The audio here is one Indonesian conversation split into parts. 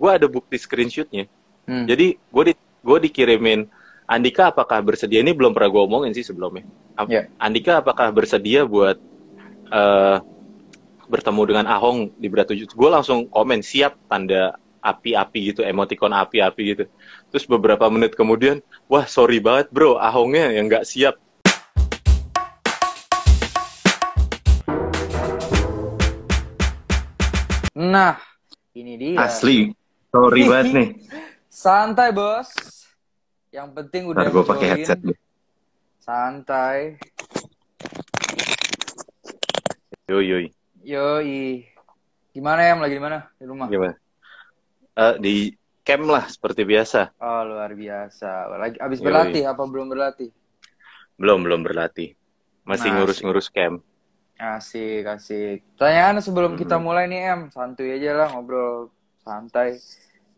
gue ada bukti screenshotnya. Hmm. Jadi gue dikirimin, Andika apakah bersedia, ini belum pernah gue omongin sih sebelumnya. Ya. Andika apakah bersedia buat eh, bertemu dengan Ahong di Beratus. Gue langsung komen siap, tanda api-api gitu, emoticon api-api gitu. Terus beberapa menit kemudian, wah sorry banget bro, Ahongnya yang nggak siap. Nah, ini dia. Asli, sorry banget nih. Santai bos. Yang penting udah Ntar gue pakai join. headset nih. Santai. Yoi. Yoi. Gimana ya? Lagi di mana? Di rumah? Gimana? Di camp lah, seperti biasa. Oh, luar biasa. Lagi abis Yoi. berlatih apa belum berlatih? Belum berlatih. Masih ngurus-ngurus camp. Asik. Pertanyaan sebelum kita mulai nih, Em. Santuy aja lah, ngobrol santai.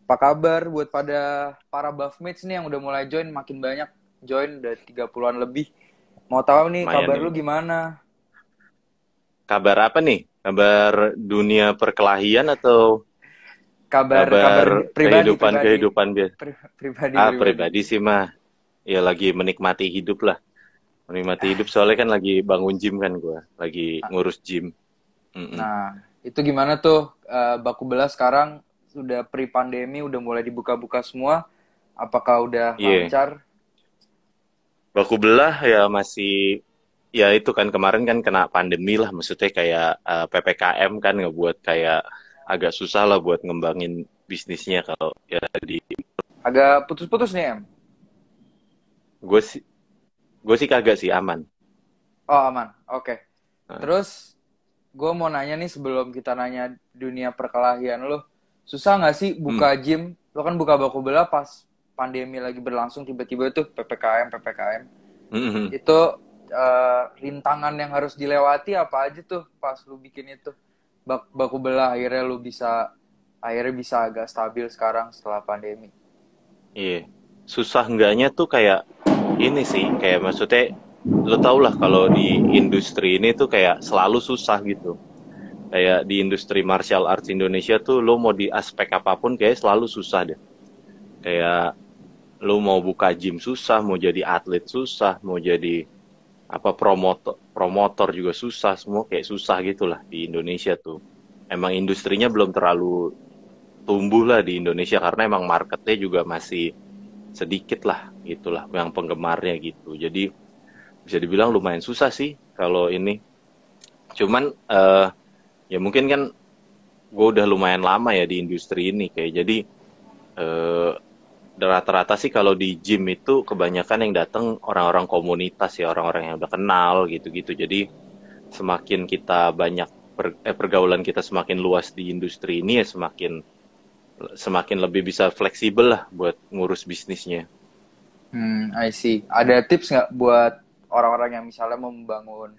Apa kabar buat para buffmates nih yang udah mulai join, makin banyak join, udah 30-an lebih. Mau tahu nih, Lumayan kabar nih. lu gimana? Kabar apa nih? Kabar dunia perkelahian atau Kabar kehidupan biasa? pribadi. Pribadi sih mah. Ya lagi menikmati hidup lah. Menikmati hidup soalnya kan lagi bangun gym kan gue. Lagi ngurus gym. Nah, itu gimana tuh Baku Belah sekarang sudah pre-pandemi, udah mulai dibuka-buka semua. Apakah udah lancar? Baku Belah ya masih, ya itu kan kemarin kan kena pandemi lah. Maksudnya kayak PPKM kan ngebuat kayak agak susah lah buat ngembangin bisnisnya kalau ya di... Agak putus-putus nih, Em? Gue sih kagak sih, aman. Oh, aman. Oke. Terus, gue mau nanya nih sebelum kita nanya dunia perkelahian lo. Susah nggak sih buka gym? Lo kan buka Baku Belah pas pandemi lagi berlangsung, tiba-tiba tuh PPKM. Itu rintangan yang harus dilewati apa aja tuh pas lu bikin itu? Baku Belah akhirnya bisa agak stabil sekarang setelah pandemi. Iya. Susah enggaknya tuh kayak ini sih, kayak maksudnya lo tau lah kalau di industri ini tuh kayak selalu susah gitu. Kayak di industri martial arts Indonesia tuh lo mau di aspek apapun kayak selalu susah deh. Kayak lo mau buka gym susah, mau jadi atlet susah, mau jadi apa promotor juga susah, semua kayak susah gitulah di Indonesia tuh. Emang industrinya belum terlalu tumbuh lah di Indonesia karena emang marketnya juga masih sedikit lah gitulah yang penggemarnya gitu. Jadi bisa dibilang lumayan susah sih kalau ini. Cuman ya mungkin kan gue udah lumayan lama ya di industri ini kayak jadi rata-rata sih kalau di gym itu kebanyakan yang datang orang-orang komunitas ya, orang-orang yang udah kenal gitu-gitu. Jadi semakin kita banyak pergaulan kita semakin luas di industri ini ya semakin lebih bisa fleksibel lah buat ngurus bisnisnya. I see. Ada tips nggak buat orang-orang yang misalnya mau membangun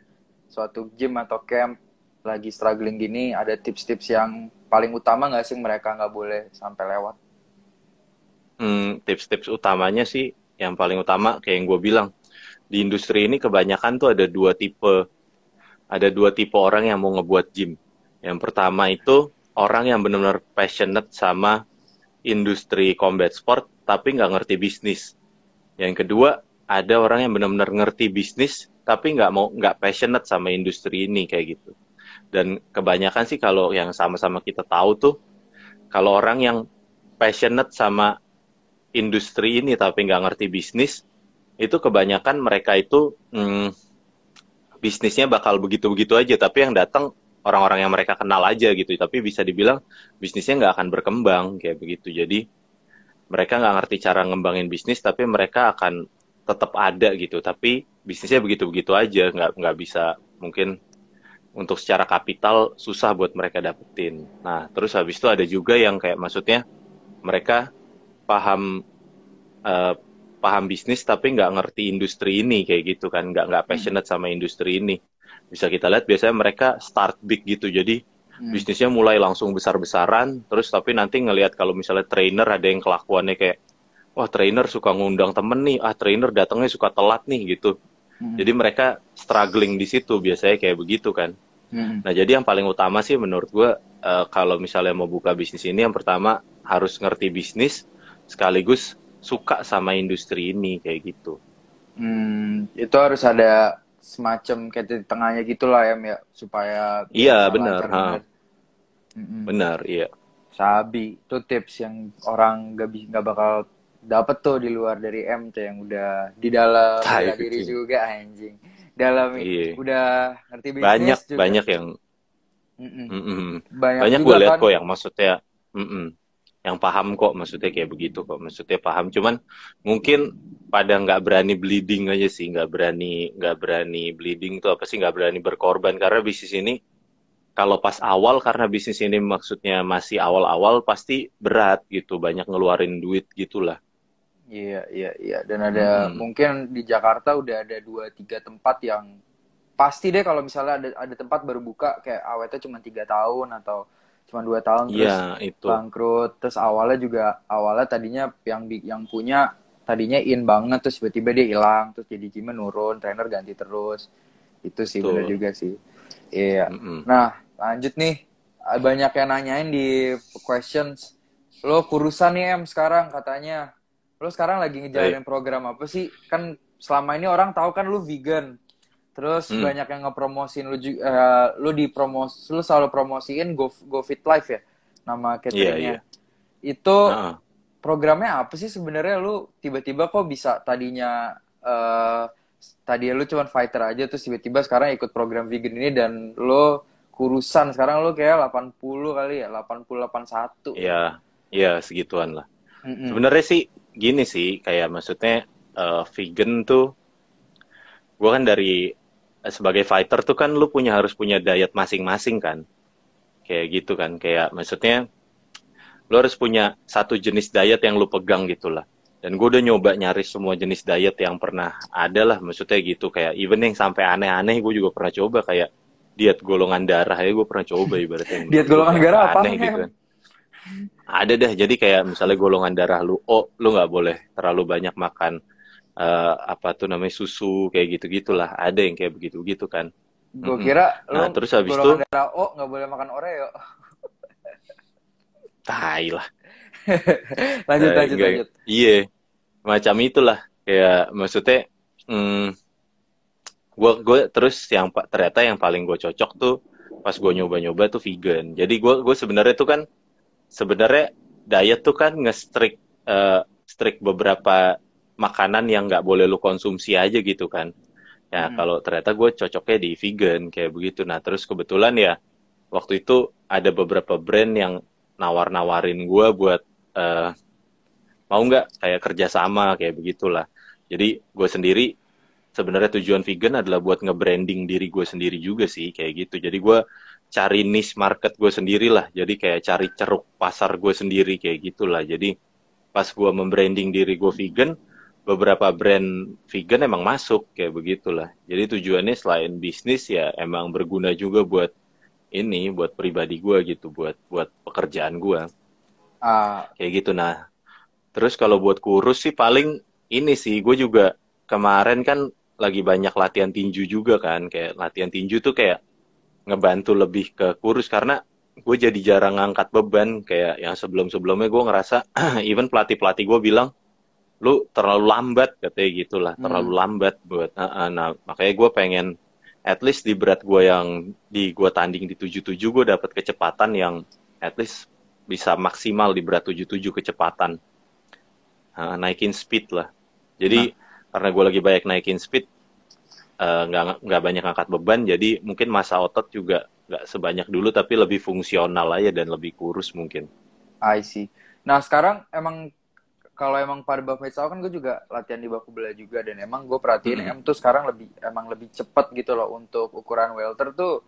suatu gym atau camp lagi struggling gini? Ada tips-tips yang paling utama nggak sih mereka nggak boleh sampai lewat? Tips-tips utamanya sih yang paling utama kayak yang gue bilang di industri ini kebanyakan tuh ada dua tipe orang yang mau ngebuat gym. Yang pertama itu orang yang benar-benar passionate sama industri combat sport tapi nggak ngerti bisnis. Yang kedua ada orang yang benar-benar ngerti bisnis tapi nggak passionate sama industri ini kayak gitu. Dan kebanyakan sih kalau yang sama-sama kita tahu tuh kalau orang yang passionate sama industri ini tapi nggak ngerti bisnis itu kebanyakan mereka itu bisnisnya bakal begitu-begitu aja tapi yang datang orang-orang yang mereka kenal aja gitu, tapi bisa dibilang bisnisnya nggak akan berkembang kayak begitu. Jadi mereka nggak ngerti cara ngembangin bisnis, tapi mereka akan tetap ada gitu, tapi bisnisnya begitu-begitu aja, nggak bisa, mungkin untuk secara kapital susah buat mereka dapetin. Nah terus habis itu ada juga yang kayak maksudnya mereka paham bisnis tapi nggak ngerti industri ini kayak gitu kan, nggak passionate sama industri ini. Bisa kita lihat biasanya mereka start big gitu, jadi bisnisnya mulai langsung besar-besaran, terus tapi nanti ngelihat kalau misalnya trainer ada yang kelakuannya kayak, wah trainer suka ngundang temen nih, trainer datangnya suka telat nih gitu. Jadi mereka struggling di situ biasanya kayak begitu kan. Nah jadi yang paling utama sih menurut gue kalau misalnya mau buka bisnis ini, yang pertama harus ngerti bisnis sekaligus suka sama industri ini kayak gitu. Itu harus ada semacam kayak di tengahnya gitulah ya supaya Iya bisa benar, lancar bener. benar iya. Sabi itu tips yang orang nggak bakal dapet tuh di luar dari M tuh yang udah di dalam bela Tai diri kucing. juga anjing. Dalam Iya. udah ngerti Banyak bisnis juga. banyak yang Mm-mm. banyak Banyak gue juga lihat kan. kok yang maksudnya yang paham kok maksudnya kayak begitu kok maksudnya paham cuman mungkin pada nggak berani bleeding aja sih nggak berani bleeding tuh apa sih nggak berani berkorban karena bisnis ini kalau pas awal karena bisnis ini maksudnya masih awal-awal pasti berat gitu banyak ngeluarin duit gitulah. Iya, iya, iya. Dan ada Mm-mm. mungkin di Jakarta udah ada 2-3 tempat yang pasti deh kalau misalnya ada tempat baru buka kayak awetnya cuma 3 tahun atau cuma 2 tahun Iya terus itu bangkrut. Terus awalnya tadinya yang punya tadinya in banget terus tiba-tiba dia hilang terus jadi gym nurun, trainer ganti terus. Itu sih bener betul. juga sih. Iya. Mm-mm. Nah, lanjut nih. Banyak yang nanyain di questions. Lo kurusan nih sekarang katanya. Lo sekarang lagi Baik. ngejalanin program apa sih? Kan selama ini orang tahu kan lo vegan. Terus Hmm. banyak yang ngepromosin lo juga, lo selalu promosiin Go Fit Life ya, nama Iya iya. cateringnya. Itu Heeh. programnya apa sih sebenarnya? Lo tiba-tiba kok bisa tadi lu cuma fighter aja terus tiba-tiba sekarang ikut program vegan ini dan lo kurusan sekarang lo kayak 80 kali ya 80 81 ya. Iya iya segituan lah. Mm-mm. Sebenarnya sih gini sih kayak maksudnya vegan tuh gue kan dari sebagai fighter tuh kan lu harus punya diet masing-masing kan kayak gitu kan kayak maksudnya lu harus punya satu jenis diet yang lu pegang gitulah dan gue udah nyoba nyari semua jenis diet yang pernah ada lah maksudnya gitu kayak even yang sampai aneh-aneh gue juga pernah coba kayak diet golongan darah ya gue pernah coba ibaratnya yang Diet menurut gue golongan kayak darah agak apa aneh gitu kan ada dah jadi kayak misalnya golongan darah lu lu nggak boleh terlalu banyak makan apa tuh namanya susu kayak gitu gitulah ada yang kayak begitu gitu kan. gue kira Nah lo terus habis itu golongan darah O nggak boleh makan Oreo. tai lah. lanjut lanjut Enggak lanjut. iya macam itulah kayak maksudnya hmm, gue terus ternyata yang paling gue cocok tuh pas gue nyoba-nyoba tuh vegan jadi gue sebenarnya tuh kan sebenarnya diet tuh kan strict beberapa makanan yang nggak boleh lu konsumsi aja gitu kan ya Mm-mm. kalau ternyata gue cocoknya di vegan kayak begitu nah terus kebetulan ya waktu itu ada beberapa brand yang nawar-nawarin gue buat eh, mau nggak kayak kerjasama kayak begitulah jadi gue sendiri sebenarnya tujuan vegan adalah buat nge-branding diri gue sendiri juga sih kayak gitu jadi gue cari niche market gue sendiri lah jadi kayak cari ceruk pasar gue sendiri kayak gitulah jadi pas gue membranding diri gue vegan beberapa brand vegan emang masuk kayak begitulah jadi tujuannya selain bisnis ya emang berguna juga buat ini buat pribadi gue gitu buat buat pekerjaan gue Ah, kayak gitu nah terus kalau buat kurus sih paling ini sih gue juga kemarin kan lagi banyak latihan tinju juga kan kayak latihan tinju tuh kayak ngebantu lebih ke kurus karena gue jadi jarang ngangkat beban kayak yang sebelum-sebelumnya gue ngerasa even pelatih-pelatih gue bilang lu terlalu lambat katanya gitulah terlalu hmm. lambat buat nah makanya gue pengen at least di berat gue yang di gue tanding di 77 gue dapat kecepatan yang at least bisa maksimal di berat 77 kecepatan. Naikin speed lah. Nah, Jadi karena gue lagi banyak naikin speed, nggak banyak angkat beban, jadi mungkin massa otot juga nggak sebanyak dulu, tapi lebih fungsional aja dan lebih kurus mungkin. I see. Nah, sekarang emang kalau emang pada Bapak Faisal kan gue juga latihan di baku belah juga dan emang gue perhatiin Mm-mm. M tuh sekarang lebih cepet gitu loh untuk ukuran welter tuh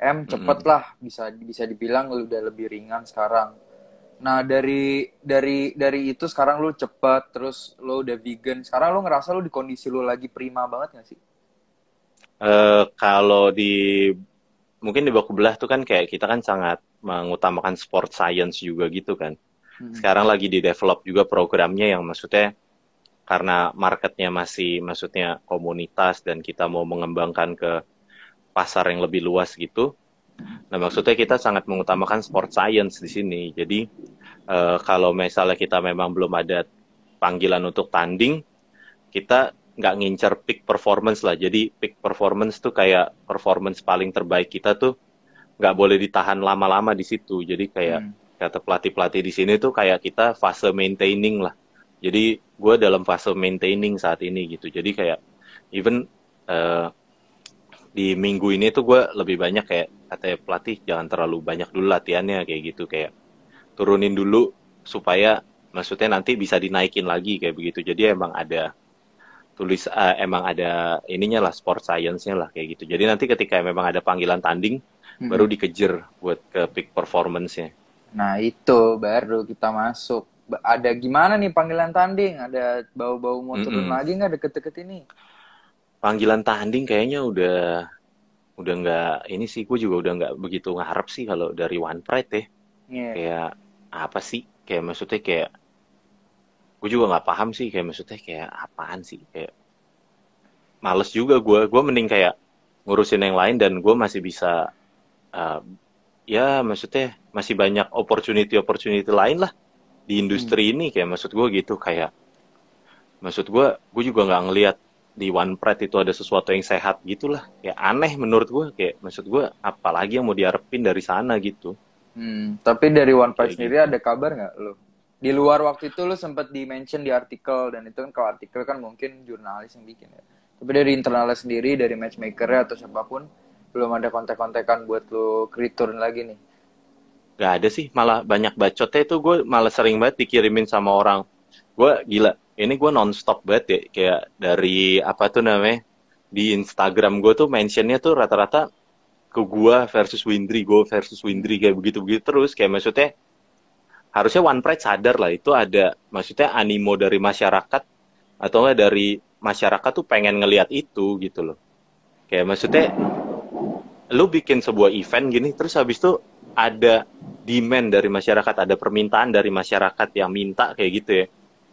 M cepet Mm-mm. lah bisa bisa dibilang udah lebih ringan sekarang. Nah dari itu sekarang lu cepet terus lu udah vegan sekarang lu ngerasa lu di kondisi lu lagi prima banget gak sih? Kalau mungkin di baku belah tuh kan kayak kita kan sangat mengutamakan sport science juga gitu kan. Hmm. Sekarang lagi di develop juga programnya yang maksudnya karena marketnya masih maksudnya komunitas dan kita mau mengembangkan ke pasar yang lebih luas gitu. Nah, maksudnya kita sangat mengutamakan sport science di sini. Jadi Kalau misalnya kita memang belum ada panggilan untuk tanding, kita nggak ngincer peak performance lah. Jadi peak performance tuh kayak performance paling terbaik kita tuh nggak boleh ditahan lama-lama di situ. Jadi kayak Hmm. kata pelatih-pelatih di sini tuh kayak kita fase maintaining lah. Jadi gue dalam fase maintaining saat ini gitu. Jadi kayak even eh, di minggu ini tuh gue lebih banyak kayak katanya pelatih jangan terlalu banyak dulu latihannya kayak gitu, kayak turunin dulu supaya maksudnya nanti bisa dinaikin lagi kayak begitu. Jadi emang ada ininya lah, sport science-nya lah kayak gitu. Jadi nanti ketika memang ada panggilan tanding baru Mm-mm. dikejar buat ke peak performance-nya. Nah, itu baru kita masuk. Ada gimana nih panggilan tanding? Ada bau-bau mau turun Mm-mm. lagi nggak deket-deket ini? Panggilan tanding kayaknya udah nggak ini sih, gue juga udah nggak begitu ngarep sih kalau dari One Pride ya. Iya. Kayak apa sih? Kayak maksudnya kayak gue juga nggak paham sih, kayak maksudnya kayak apaan sih, kayak males juga gue mending kayak ngurusin yang lain dan gue masih bisa uh, ya maksudnya masih banyak opportunity lain lah di Hmm. industri ini, kayak maksud gue gitu. Kayak maksud gue juga nggak ngelihat di One Pride itu ada sesuatu yang sehat gitulah, kayak aneh menurut gue. Kayak maksud gue apalagi yang mau diharapin dari sana gitu, Tapi dari One Piece kayak sendiri gitu. ada kabar nggak lu? Di luar waktu itu lu sempat di-mention di artikel, dan itu kan kalau artikel kan mungkin jurnalis yang bikin ya. Tapi dari internalnya sendiri, dari matchmaker atau siapapun, belum ada kontak-kontakan buat lu return lagi nih. Gak ada sih, malah banyak bacotnya itu. Gue malah sering banget dikirimin sama orang. Gue gila, ini gue nonstop banget ya. Kayak dari apa tuh namanya, di Instagram gue tuh mentionnya tuh rata-rata ke gue versus Windri, kayak begitu-begitu terus. Kayak maksudnya harusnya One Pride sadar lah itu ada, maksudnya animo dari masyarakat atau enggak dari masyarakat tuh pengen ngelihat itu gitu loh. Kayak maksudnya lu bikin sebuah event gini terus habis itu ada demand dari masyarakat, ada permintaan dari masyarakat yang minta kayak gitu ya.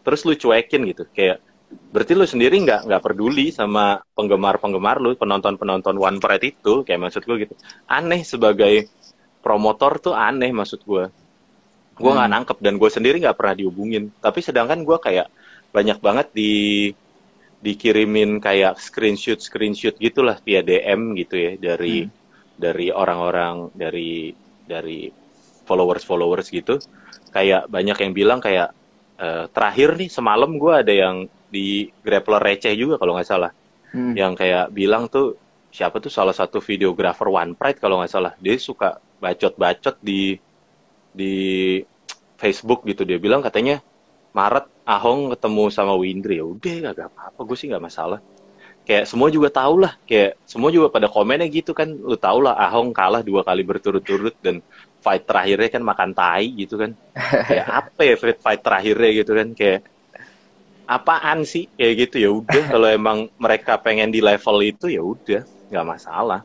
Terus lu cuekin gitu. Kayak berarti lu sendiri nggak peduli sama penggemar-penggemar lu, penonton-penonton One Pride itu, kayak maksud gue gitu. Aneh sebagai promotor tuh, aneh maksud gue. Gue nggak Hmm. nangkep dan gue sendiri nggak pernah dihubungin. Tapi sedangkan gue kayak banyak banget dikirimin kayak screenshot gitulah via DM gitu ya, Hmm. dari orang-orang, dari followers gitu. Kayak banyak yang bilang kayak terakhir nih semalam gue ada yang di grappler receh juga kalau nggak salah, Hmm. yang kayak bilang tuh siapa tuh salah satu videographer One Pride kalau nggak salah, dia suka bacot-bacot di Facebook gitu. Dia bilang katanya Maret Ahong ketemu sama Windri, ya udah gak apa-apa, gue sih nggak masalah. Kayak semua juga tahu lah, kayak semua juga pada komennya gitu kan, lu tau lah Ahong kalah 2 kali berturut-turut dan fight terakhirnya kan makan tai gitu kan. Kayak apa ya fight terakhirnya gitu kan, kayak apaan sih kayak gitu. Ya udah kalau emang mereka pengen di level itu ya udah nggak masalah.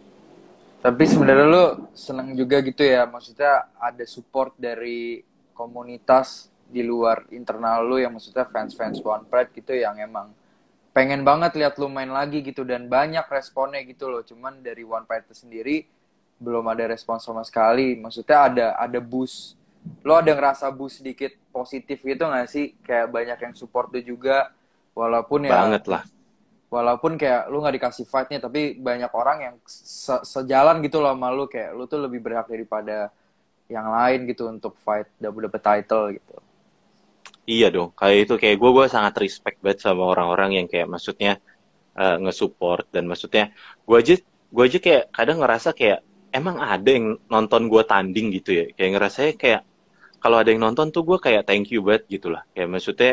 Tapi sebenarnya lu seneng juga gitu ya, maksudnya ada support dari komunitas di luar internal lu, yang maksudnya fans-fans One Pride gitu yang emang pengen banget lihat lu main lagi gitu, dan banyak responnya gitu loh. Cuman dari One Pride sendiri belum ada respon sama sekali. Maksudnya ada boost. Lo ada ngerasa boost sedikit positif gitu gak sih? Kayak banyak yang support lu juga, walaupun ya Banget lah. walaupun kayak lu nggak dikasih fightnya, tapi banyak orang yang sejalan gitu loh sama lu, kayak lu tuh lebih berhak daripada yang lain gitu untuk fight dapet title gitu. Iya dong, kayak itu kayak gue sangat respect banget sama orang-orang yang kayak maksudnya nge-support. Dan maksudnya gue aja gue aja kayak kadang ngerasa kayak emang ada yang nonton gue tanding gitu ya. Kayak ngerasanya kayak kalau ada yang nonton tuh gue kayak thank you banget gitu lah. Kayak maksudnya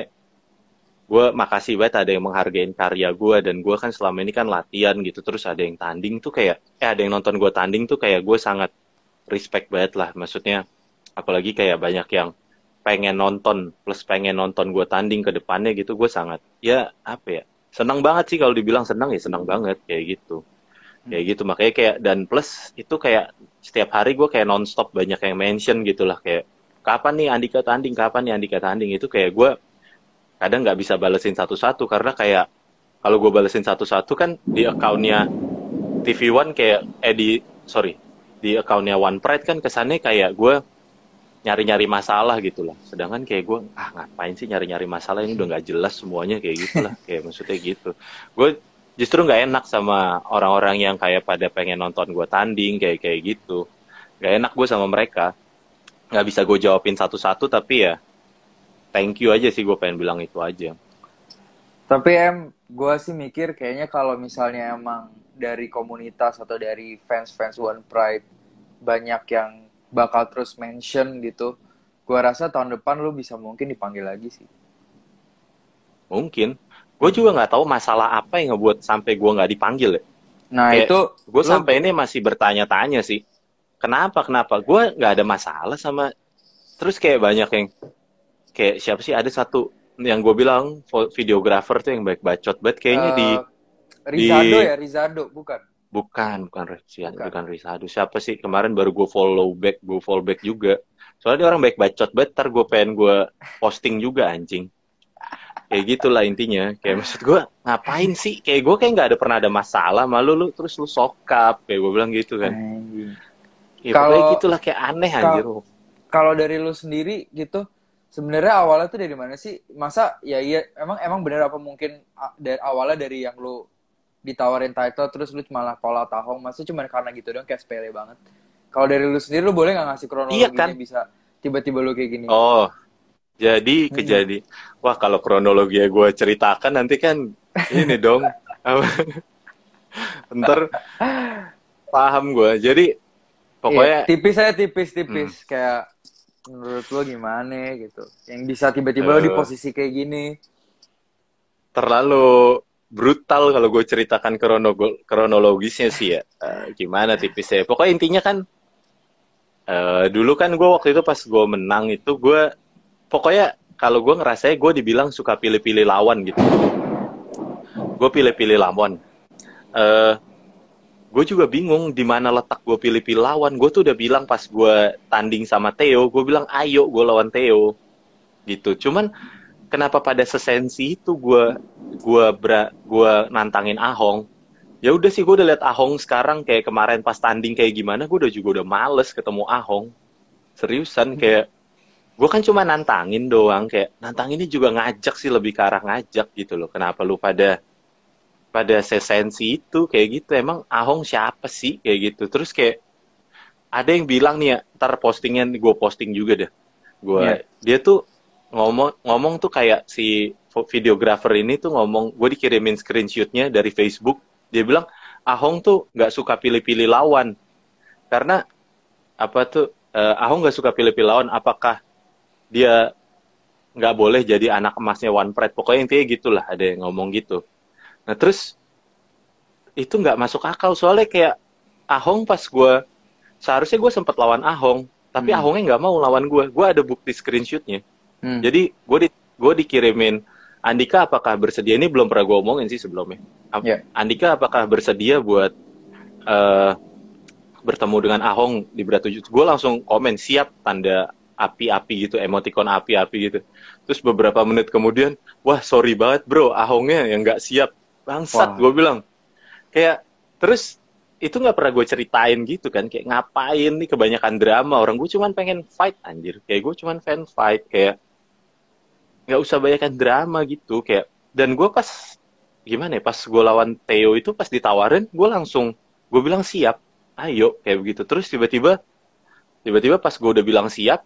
gue makasih banget ada yang menghargai karya gue, dan gue kan selama ini kan latihan gitu terus ada yang tanding tuh kayak ada yang nonton gue tanding tuh kayak gue sangat respect banget lah. Maksudnya apalagi kayak banyak yang pengen nonton plus pengen nonton gue tanding ke depannya gitu. Gue sangat ya apa ya, senang banget sih. Kalau dibilang senang ya senang banget kayak gitu. Kayak gitu makanya kayak, dan plus itu kayak setiap hari gue kayak nonstop banyak yang mention gitulah, kayak kapan nih Andika tanding, kapan nih Andika tanding. Itu kayak gue kadang nggak bisa balesin satu-satu karena kayak kalau gue balesin satu-satu kan di akunnya TV One kayak di sorry, di akunnya One Pride kan kesannya kayak gue nyari-nyari masalah gitu lah. Sedangkan kayak gue, ngapain sih nyari-nyari masalah, ini udah nggak jelas semuanya kayak gitu lah. Kayak maksudnya gitu. Gue justru nggak enak sama orang-orang yang kayak pada pengen nonton gue tanding kayak kayak gitu. Nggak enak gue sama mereka. Nggak bisa gue jawabin satu-satu, tapi ya thank you aja sih, gue pengen bilang itu aja. Tapi gue sih mikir kayaknya kalau misalnya emang dari komunitas atau dari fans-fans One Pride banyak yang bakal terus mention gitu, gue rasa tahun depan lu bisa mungkin dipanggil lagi sih. Mungkin. Gue juga nggak tahu masalah apa yang ngebuat sampai gue nggak dipanggil ya. Nah Kayak itu gue lu sampai ini masih bertanya-tanya sih. Kenapa? Gue nggak ada masalah sama. Terus kayak banyak yang kayak siapa sih, ada satu yang gue bilang videografer tuh yang baik bacot banget kayaknya di Rizado ya, Rizado bukan? bukan Rizado, siapa sih kemarin baru gue follow back juga, soalnya dia orang baik bacot banget, ntar gue pengen gue posting juga anjing. Kayak gitulah intinya, kayak maksud gue ngapain sih, kayak gue kayak nggak ada pernah ada masalah malu lu terus lu sokap kayak gue bilang gitu kan. Ya pokoknya Kalau gitulah, kayak aneh anjir. kalau dari lu sendiri gitu, sebenarnya awalnya tuh dari mana sih? Masa ya iya emang bener apa mungkin dari awalnya dari yang lu ditawarin title terus lu malah kolak tahong, maksudnya cuma karena gitu dong, kayak sepele banget. Kalau dari lu sendiri, lu boleh nggak ngasih Iya kronologinya, kan. bisa tiba-tiba lu kayak gini? Oh, jadi kejadian. Wah, kalau kronologi gue ceritakan nanti kan ini dong. Ntar paham gue. Jadi pokoknya tipis aja, tipis kayak menurut lu gimana gitu, yang bisa tiba-tiba lu di posisi kayak gini. Terlalu brutal kalau gue ceritakan kronologisnya sih ya. Gimana tipisnya? Pokoknya intinya kan dulu kan gue waktu itu pas gue menang itu, gue pokoknya kalau gue ngerasanya gue dibilang suka pilih-pilih lawan gitu. Gue pilih-pilih lawan. Gue juga bingung di mana letak gue pilih-pilih lawan. Gue tuh udah bilang pas gue tanding sama Theo, gue bilang ayo gue lawan Theo gitu. Cuman kenapa pada sesensi itu gue nantangin Ahong? Ya udah sih, gue udah liat Ahong sekarang kayak kemarin pas tanding kayak gimana, gue udah males ketemu Ahong. Seriusan, kayak gue kan cuma nantangin doang, kayak nantanginnya juga ngajak sih, lebih ke arah ngajak gitu loh. Kenapa lu pada sesensi itu kayak gitu? Emang Ahong siapa sih kayak gitu? Terus kayak ada yang bilang nih ya, ntar postingnya gue posting juga deh. Dia tuh ngomong tuh kayak si videografer ini tuh ngomong, gue dikirimin screenshotnya dari Facebook. Dia bilang Ahong tuh nggak suka pilih-pilih lawan karena apa tuh, Ahong nggak suka pilih-pilih lawan. Apakah dia nggak boleh jadi anak emasnya One Pride? Pokoknya intinya gitulah, ada yang ngomong gitu. Nah terus itu nggak masuk akal, soalnya kayak Ahong pas seharusnya gue sempet lawan Ahong, tapi Ahongnya nggak mau lawan gue. Gue ada bukti screenshotnya. Jadi gue dikirimin, Andika apakah bersedia, ini belum pernah gue omongin sih sebelumnya. Andika apakah bersedia buat bertemu dengan Ahong di berat 7? Gue langsung komen siap, tanda api-api gitu, emoticon api-api gitu. Terus beberapa menit kemudian, wah sorry banget bro, Ahongnya yang nggak siap. Bangsat, gue bilang. Kayak terus itu nggak pernah gue ceritain gitu kan, kayak ngapain nih kebanyakan drama, orang gue cuman pengen fight anjir, kayak gue cuman fan fight, kayak nggak usah banyakkan drama gitu. Kayak, dan gue pas gimana ya, pas gue lawan Theo itu pas ditawarin, gue bilang siap, ayo kayak begitu. Terus tiba-tiba pas gue udah bilang siap,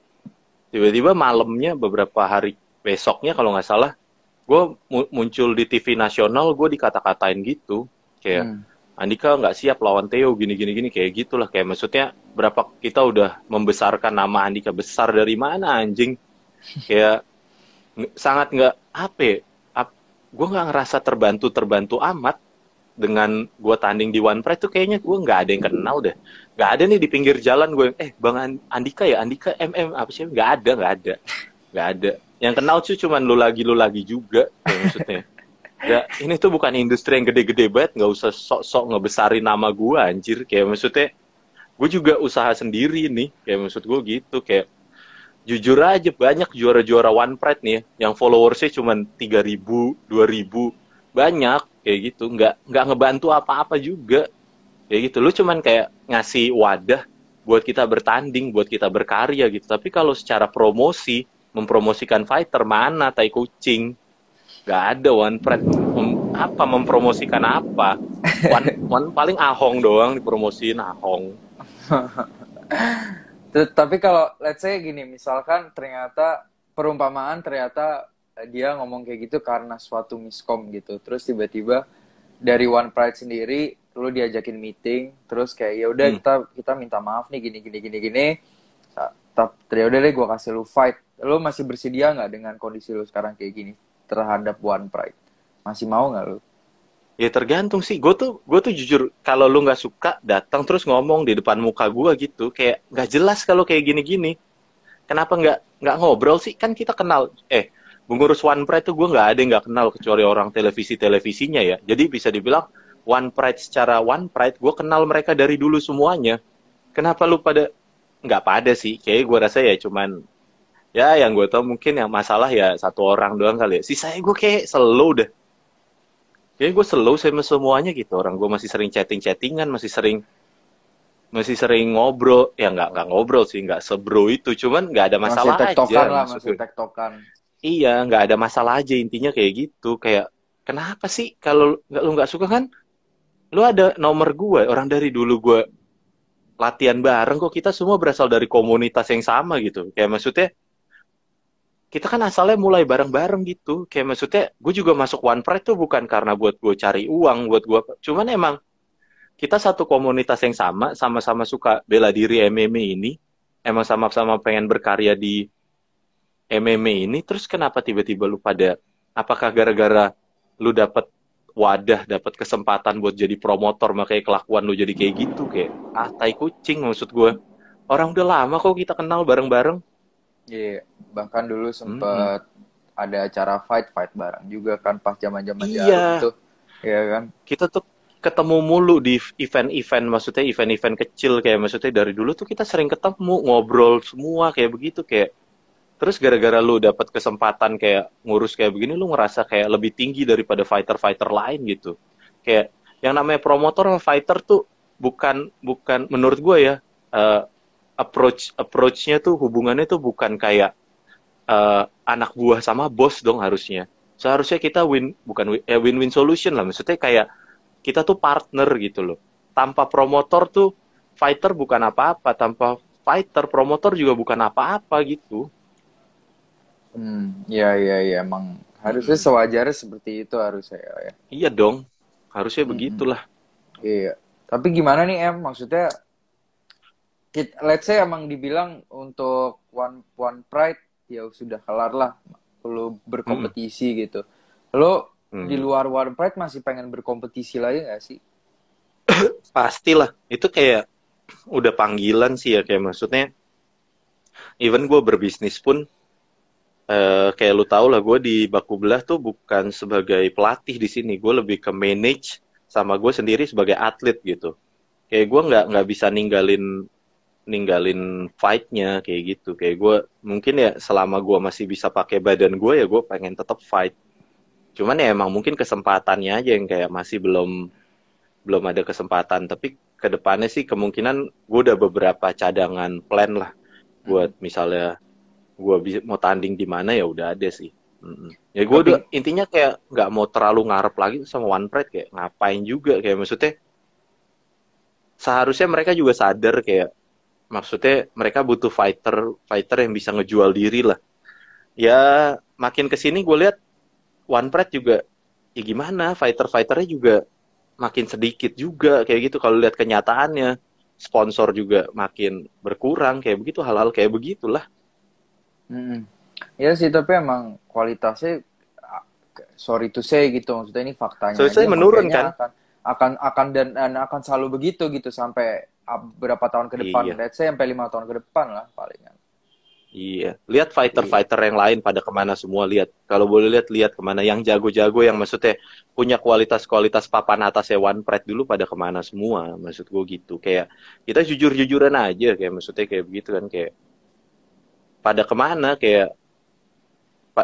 tiba-tiba malamnya beberapa hari besoknya kalau nggak salah, gue muncul di TV nasional, gue dikata-katain gitu, kayak Andika nggak siap lawan Theo gini kayak gitulah. Kayak maksudnya berapa kita udah membesarkan nama Andika, besar dari mana anjing? Kayak sangat nggak gue nggak ngerasa terbantu amat dengan gue tanding di One Pride tuh. Kayaknya gue nggak ada yang kenal deh, nggak ada nih di pinggir jalan gue Bang Andika ya, Andika apa sih, nggak ada yang kenal cuy, cuman lu lagi juga kayak maksudnya. Ya, ini tuh bukan industri yang gede-gede banget, nggak usah sok-sok ngebesarin nama gue anjir. Kayak maksudnya gue juga usaha sendiri nih, kayak maksud gue gitu. Kayak jujur aja, banyak juara-juara One Pride nih ya, yang followersnya cuma 3.000, 2.000, banyak kayak gitu, nggak ngebantu apa-apa juga kayak gitu. Lu cuman kayak ngasih wadah buat kita bertanding, buat kita berkarya gitu. Tapi kalau secara promosi, mempromosikan fighter mana tai kucing. Gak ada One Pride mempromosikan apa? One paling Ahong doang dipromosiin Ahong. Tapi kalau let's say gini, misalkan ternyata perumpamaan ternyata dia ngomong kayak gitu karena suatu miskom gitu. Terus tiba-tiba dari One Pride sendiri lu diajakin meeting, terus kayak ya udah kita minta maaf nih gini. Tapi ya udah deh gue kasih lu fight. Lu masih bersedia nggak dengan kondisi lu sekarang kayak gini terhadap One Pride? Masih mau nggak lu? Ya tergantung sih. Gue tuh jujur kalau lu nggak suka datang terus ngomong di depan muka gue gitu, kayak nggak jelas kalau kayak gini-gini. Kenapa nggak ngobrol sih? Kan kita kenal. Pengurus One Pride tuh gue nggak ada yang nggak kenal kecuali orang televisinya ya. Jadi bisa dibilang One Pride secara One Pride gue kenal mereka dari dulu semuanya. Kenapa lu pada nggak pada sih? Kayak gue rasa ya cuman ya yang gue tau mungkin yang masalah ya satu orang doang kali ya. Sisanya gue kayak slow deh. Kayak gue slow sama semuanya gitu. Orang gue masih sering chattingan, masih sering ngobrol. Ya nggak ngobrol sih, nggak sebro itu. Cuman nggak ada masalah masih tektokan aja. Lah, masih tektokan. Iya, nggak ada masalah aja intinya kayak gitu. Kayak kenapa sih kalau lu nggak suka kan? Lu ada nomor gue. Orang dari dulu gue latihan bareng kok, kita semua berasal dari komunitas yang sama gitu. Kayak maksudnya kita kan asalnya mulai bareng-bareng gitu. Kayak maksudnya gue juga masuk One Pride tuh bukan karena buat gue cari uang, buat gue. Cuman emang kita satu komunitas yang sama-sama suka bela diri MMA ini. Emang sama-sama pengen berkarya di MMA ini. Terus kenapa tiba-tiba lu pada, apakah gara-gara lu dapet wadah, dapat kesempatan buat jadi promotor, makanya kelakuan lu jadi kayak gitu, kayak tai kucing maksud gue. Orang udah lama kok kita kenal bareng-bareng. Iya, bahkan dulu sempet ada acara fight bareng juga kan pas zaman-zaman Jarum itu. Iya kan? Kita tuh ketemu mulu di event-event, maksudnya event-event kecil, kayak maksudnya dari dulu tuh kita sering ketemu, ngobrol semua kayak begitu, kayak terus gara-gara lu dapat kesempatan kayak ngurus kayak begini, lu ngerasa kayak lebih tinggi daripada fighter-fighter lain gitu. Kayak yang namanya promotor sama fighter tuh bukan menurut gue ya, approach-nya tuh hubungannya tuh bukan kayak anak buah sama bos dong harusnya. Seharusnya kita win-win solution lah. Maksudnya kayak kita tuh partner gitu loh. Tanpa promotor tuh fighter bukan apa-apa. Tanpa fighter promotor juga bukan apa-apa gitu. Iya, emang harusnya sewajarnya seperti itu harusnya ya. Iya dong, harusnya begitulah. Iya, tapi gimana nih maksudnya, let's say emang dibilang untuk One Pride ya sudah kelar lah, lo berkompetisi gitu. Lo di luar One Pride masih pengen berkompetisi lagi nggak sih? Pastilah, itu kayak udah panggilan sih ya, kayak maksudnya even gue berbisnis pun kayak lu tau lah, gue di Baku Belah tuh bukan sebagai pelatih di sini, gue lebih ke manage sama gue sendiri sebagai atlet gitu. Kayak gue nggak bisa ninggalin fight-nya kayak gitu. Kayak gue mungkin ya selama gue masih bisa pakai badan gue ya gue pengen tetap fight. Cuman ya emang mungkin kesempatannya aja yang kayak masih belum ada kesempatan. Tapi kedepannya sih kemungkinan gue udah beberapa cadangan plan lah buat misalnya gue mau tanding di mana ya udah ada sih. Ya gue udah intinya kayak nggak mau terlalu ngarep lagi sama One Pride, kayak ngapain juga, kayak maksudnya seharusnya mereka juga sadar kayak maksudnya mereka butuh fighter yang bisa ngejual diri lah. Ya makin kesini gue lihat One Pride juga ya gimana, fighternya juga makin sedikit juga kayak gitu. Kalau lihat kenyataannya, sponsor juga makin berkurang kayak begitu, hal-hal kayak begitulah. Ya sih, tapi emang kualitasnya sorry to say gitu, maksudnya ini faktanya aja menurun kan, akan selalu begitu gitu sampai berapa tahun ke depan. Let's say sampai 5 tahun ke depan lah palingan. Iya, lihat fighter yang lain pada kemana semua, lihat kalau boleh lihat kemana yang jago-jago, yang maksudnya punya kualitas papan atasnya One Pride dulu pada kemana semua, maksud gue gitu. Kayak kita jujur-jujuran aja, kayak maksudnya kayak begitu kan, kayak pada kemana, kayak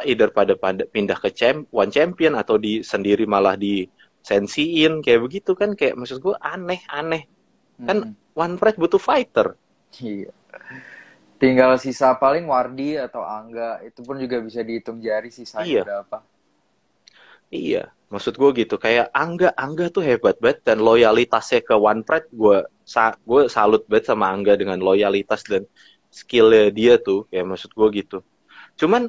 either pada pindah ke One Champion atau sendiri malah disensiin kayak begitu kan, kayak maksud gue aneh kan. One Pride butuh fighter, Iya. Tinggal sisa paling Wardi atau Angga. Itu pun juga bisa dihitung jari sisanya Iya, berapa. iya. Maksud gue gitu, kayak Angga tuh hebat banget dan loyalitasnya ke OnePride gue salut banget sama Angga dengan loyalitas dan skillnya dia tuh, kayak maksud gue gitu. Cuman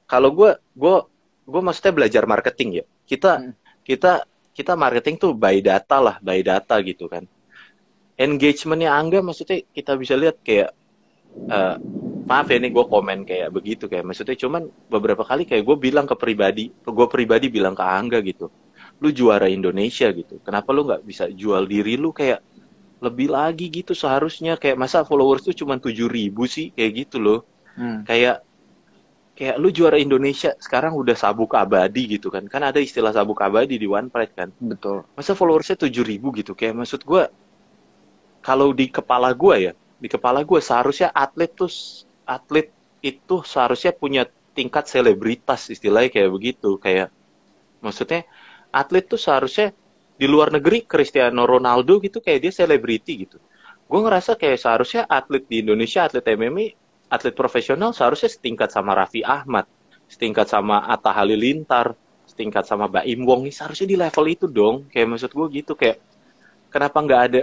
kalau gue maksudnya belajar marketing ya. Hmm. Kita kita marketing tuh by data lah, by data gitu kan. Engagementnya Angga maksudnya kita bisa lihat kayak eh, maaf ya nih gue komen kayak begitu kayak maksudnya cuman beberapa kali kayak gue pribadi bilang ke Angga gitu, lu juara Indonesia gitu, kenapa lu nggak bisa jual diri lu kayak lebih lagi gitu seharusnya, kayak masa followers tuh cuma 7.000 sih kayak gitu loh, Hmm. kayak kayak lu juara Indonesia sekarang udah sabuk abadi gitu kan ada istilah sabuk abadi di OnePride kan, Betul. masa followersnya 7.000 gitu, kayak maksud gue kalau di kepala gue seharusnya atlet itu seharusnya punya tingkat selebritas istilahnya kayak begitu, kayak maksudnya atlet tuh seharusnya di luar negeri Cristiano Ronaldo gitu kayak dia selebriti gitu. Gue ngerasa kayak seharusnya atlet di Indonesia, atlet MMA, atlet profesional seharusnya setingkat sama Raffi Ahmad, setingkat sama Atta Halilintar, setingkat sama Baim Wong, seharusnya di level itu dong. Kayak maksud gue gitu, kayak kenapa nggak ada,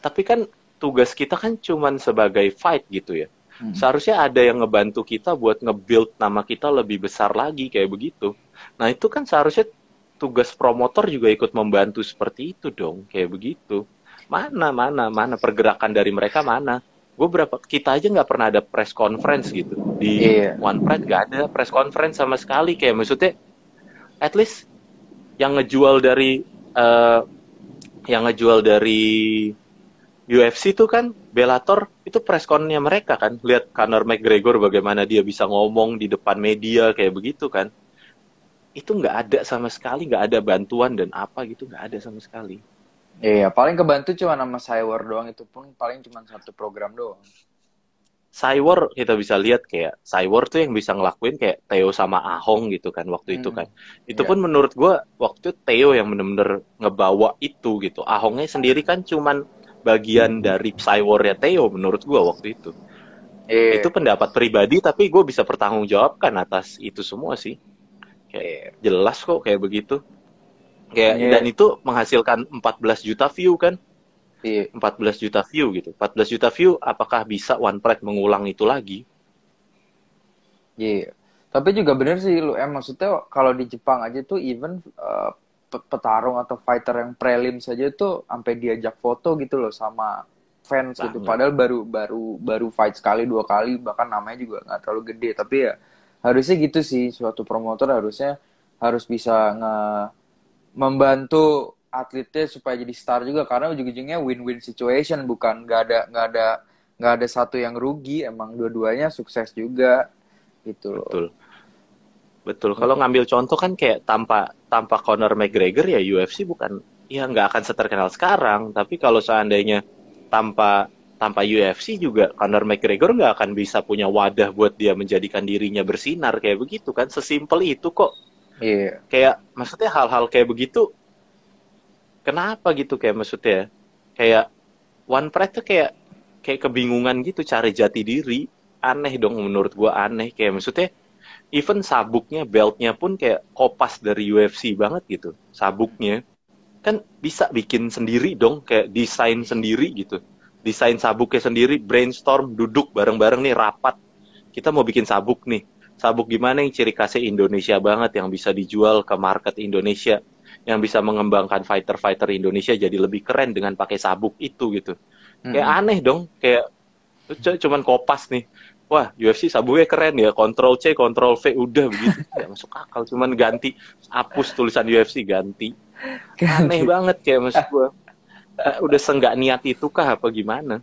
tapi kan tugas kita kan cuman sebagai fight gitu ya. Hmm. Seharusnya ada yang ngebantu kita buat nge-build nama kita lebih besar lagi kayak begitu. Nah itu kan seharusnya tugas promotor juga ikut membantu seperti itu dong, kayak begitu. Mana pergerakan dari mereka mana? Kita aja nggak pernah ada press conference gitu di Iya. OnePride, nggak ada press conference sama sekali, kayak maksudnya at least yang ngejual dari eh, yang ngejual dari UFC tuh kan Bellator itu press con-nya mereka kan. Lihat Conor McGregor bagaimana dia bisa ngomong di depan media kayak begitu kan. Itu nggak ada sama sekali, nggak ada bantuan dan apa gitu, nggak ada sama sekali. Iya, paling kebantu cuma nama Cywar doang, itu pun paling cuma satu program doang. Cywar kita bisa lihat kayak Cywar tuh yang bisa ngelakuin kayak Theo sama Ahong gitu kan waktu itu Hmm. kan. Itu Iya. pun menurut gue waktu itu Theo yang bener-bener ngebawa itu gitu. Ahongnya sendiri kan cuman bagian dari Cywarnya Theo menurut gue waktu itu. Itu Iya. pendapat pribadi tapi gue bisa pertanggungjawabkan atas itu semua sih, kayak Iya. jelas kok kayak begitu, kayak dan Iya. itu menghasilkan 14 juta view kan, Iya. 14 juta view gitu, 14 juta view, apakah bisa OnePride mengulang itu lagi? Iya. Tapi juga bener sih lu, maksudnya kalau di Jepang aja tuh even petarung atau fighter yang prelim saja tuh sampai diajak foto gitu loh sama fans gitu. Banget. Padahal baru fight sekali dua kali, bahkan namanya juga nggak terlalu gede. Tapi ya harusnya gitu sih, suatu promotor harusnya harus bisa membantu atletnya supaya jadi star juga, karena ujung-ujungnya win-win situation, bukan nggak ada satu yang rugi, emang dua-duanya sukses juga gitu loh. Betul, betul. Kalau ngambil contoh kan kayak tanpa tanpa Conor McGregor ya UFC bukan, ya nggak akan seterkenal sekarang, tapi kalau seandainya tanpa tanpa UFC juga Conor McGregor nggak akan bisa punya wadah buat dia menjadikan dirinya bersinar kayak begitu kan, sesimpel itu kok. Iya. Kayak maksudnya hal-hal kayak begitu kenapa gitu, kayak maksudnya kayak OnePride tuh kayak kayak kebingungan gitu cari jati diri, aneh dong menurut gua, aneh, kayak maksudnya even sabuknya, beltnya pun kayak kopas dari UFC banget gitu sabuknya, kan bisa bikin sendiri dong, kayak desain sendiri gitu, desain sabuknya sendiri, brainstorm, duduk bareng-bareng nih rapat, kita mau bikin sabuk nih, sabuk gimana yang ciri khasnya Indonesia banget yang bisa dijual ke market Indonesia, yang bisa mengembangkan fighter-fighter Indonesia jadi lebih keren dengan pakai sabuk itu gitu. Kayak Mm-mm. aneh dong, kayak cuman kopas nih. Wah, UFC sabuknya keren ya, Ctrl C, Ctrl V, udah begitu. Gak masuk akal, cuman ganti, hapus tulisan UFC, ganti. Aneh Ganti. banget kayak maksud gue. Udah senggak niat itu kah apa gimana?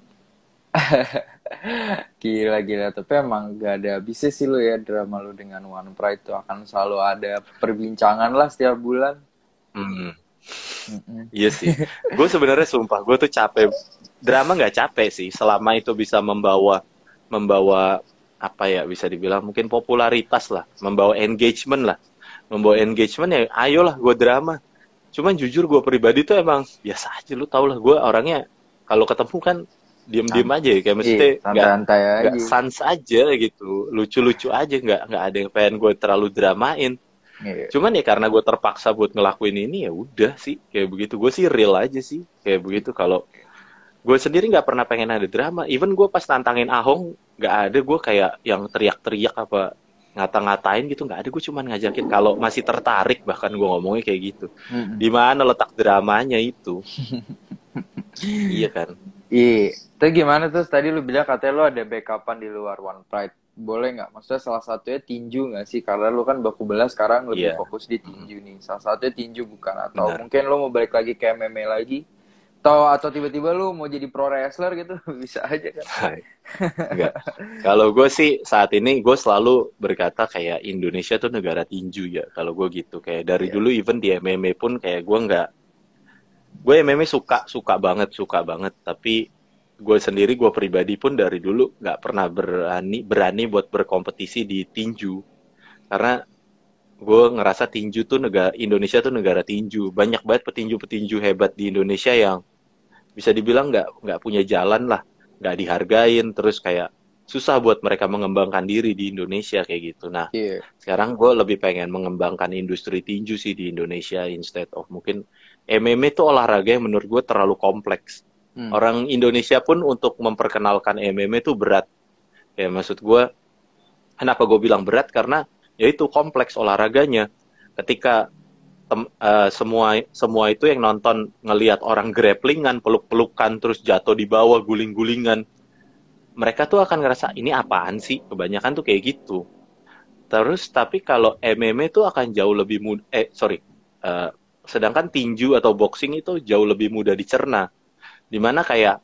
Gila. Tapi emang gak ada habisnya sih lu ya, drama lu dengan One Pride tuh akan selalu ada perbincangan lah setiap bulan. Hmm, Mm-mm. iya sih. Gue sebenarnya sumpah, gue tuh capek. Drama nggak capek sih, selama itu bisa membawa membawa apa ya, bisa dibilang mungkin popularitas lah, membawa engagement lah, membawa engagement ya ayolah gue drama. Cuman jujur gue pribadi tuh emang biasa aja, lu tau lah gue orangnya kalau ketemu kan diem aja ya, kayak mesti santai-santai nggak aja. sans aja gitu, lucu-lucu aja, nggak ada yang pengen gue terlalu dramain. Iya. Cuman ya karena gue terpaksa buat ngelakuin ini, ya udah sih kayak begitu. Gue sih real aja sih kayak begitu. Kalau gue sendiri nggak pernah pengen ada drama. Even gue pas nantangin Ahong nggak ada gue kayak yang teriak-teriak apa ngata-ngatain gitu, nggak ada. Gue cuman ngajakin kalau masih tertarik, bahkan gue ngomongnya kayak gitu. Di mana letak dramanya itu? Iya kan? Iya. Terus gimana tuh tadi lu bilang katanya lu ada backupan di luar One Pride. Boleh nggak? Maksudnya salah satunya tinju nggak sih? Karena lu kan baku belah sekarang lebih Iya. fokus di tinju nih. Salah satunya tinju bukan? Atau Benar. mungkin lu mau balik lagi ke MMA lagi? Atau tiba-tiba lu mau jadi pro wrestler gitu? Bisa aja kan? Hai. Enggak. Kalau gue sih saat ini gue selalu berkata kayak Indonesia tuh negara tinju ya. Kalau gue gitu kayak dari dulu even di MMA pun kayak gue MMA suka banget. Tapi gue sendiri, gue pribadi pun dari dulu nggak pernah berani buat berkompetisi di tinju, karena gue ngerasa tinju tuh Indonesia tuh negara tinju, banyak banget petinju hebat di Indonesia yang bisa dibilang nggak punya jalan lah, nggak dihargain, terus kayak susah buat mereka mengembangkan diri di Indonesia kayak gitu. Nah, sekarang gue lebih pengen mengembangkan industri tinju sih di Indonesia, instead of mungkin MMA itu olahraga yang menurut gue terlalu kompleks. Orang Indonesia pun untuk memperkenalkan MMA itu berat. Ya maksud gue, kenapa gue bilang berat? Karena ya itu kompleks olahraganya. Ketika semua itu yang nonton ngelihat orang grapplingan, peluk-pelukan, terus jatuh di bawah, guling-gulingan, mereka tuh akan ngerasa ini apaan sih? Kebanyakan tuh kayak gitu. Terus tapi kalau MMA tuh akan jauh lebih mudah. Sedangkan tinju atau boxing itu jauh lebih mudah dicerna. Dimana kayak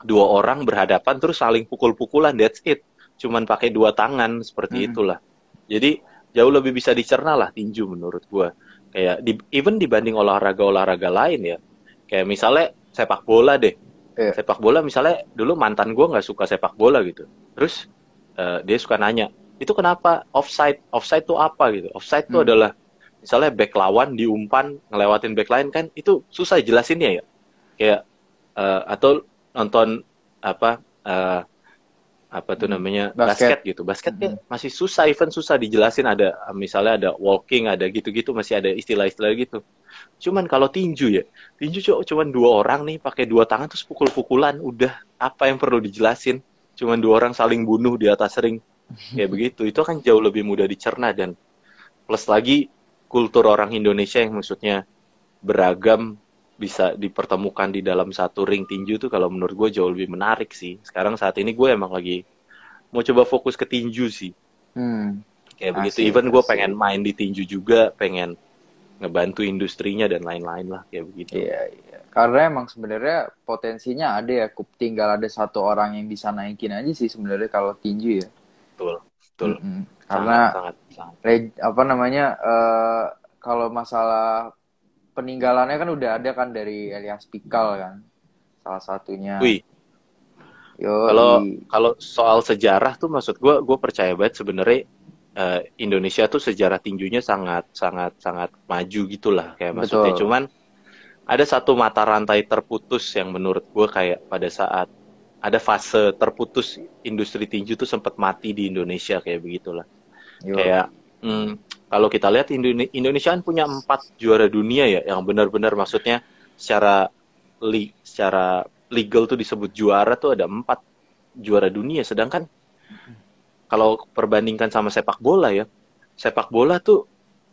dua orang berhadapan terus saling pukul-pukulan, that's it. Cuman pakai dua tangan seperti itulah. Jadi jauh lebih bisa dicerna lah tinju menurut gue. Kayak even dibanding olahraga lain ya. Kayak misalnya sepak bola deh. Sepak bola misalnya dulu mantan gue nggak suka sepak bola gitu. Terus dia suka nanya, itu kenapa offside? Offside tuh apa gitu? Offside tuh adalah misalnya back lawan diumpan ngelewatin back lain, kan itu susah jelasinnya ya. Kayak atau nonton apa tuh namanya basket gitu. Basket masih susah, even susah dijelasin, ada misalnya ada walking, ada gitu-gitu, masih ada istilah-istilah gitu. Cuman kalau tinju cuman dua orang nih pakai dua tangan terus pukul-pukulan, udah apa yang perlu dijelasin? Cuman dua orang saling bunuh di atas ring kayak begitu. Itu kan jauh lebih mudah dicerna, dan plus lagi kultur orang Indonesia yang maksudnya beragam bisa dipertemukan di dalam satu ring tinju tuh kalau menurut gue jauh lebih menarik sih. Sekarang saat ini gue emang lagi mau coba fokus ke tinju sih. Kayak begitu. Even gue pengen main di tinju juga, pengen ngebantu industrinya dan lain-lain lah kayak begitu. Iya. Karena emang sebenarnya potensinya ada ya, tinggal ada satu orang yang bisa naikin aja sih sebenarnya kalau tinju ya. Betul. Karena sangat. Kalau masalah peninggalannya kan udah ada kan dari Elias Pikal kan, salah satunya. Wih. Kalau soal sejarah tuh maksud gue percaya banget sebenarnya Indonesia tuh sejarah tinjunya sangat maju gitulah kayak maksudnya. Cuman ada satu mata rantai terputus yang menurut gue kayak pada saat ada fase terputus industri tinju tuh sempat mati di Indonesia kayak begitulah. Kayak kalau kita lihat Indonesia kan punya 4 juara dunia ya, yang benar-benar maksudnya secara legal tuh disebut juara tuh ada 4 juara dunia. Sedangkan kalau perbandingkan sama sepak bola tuh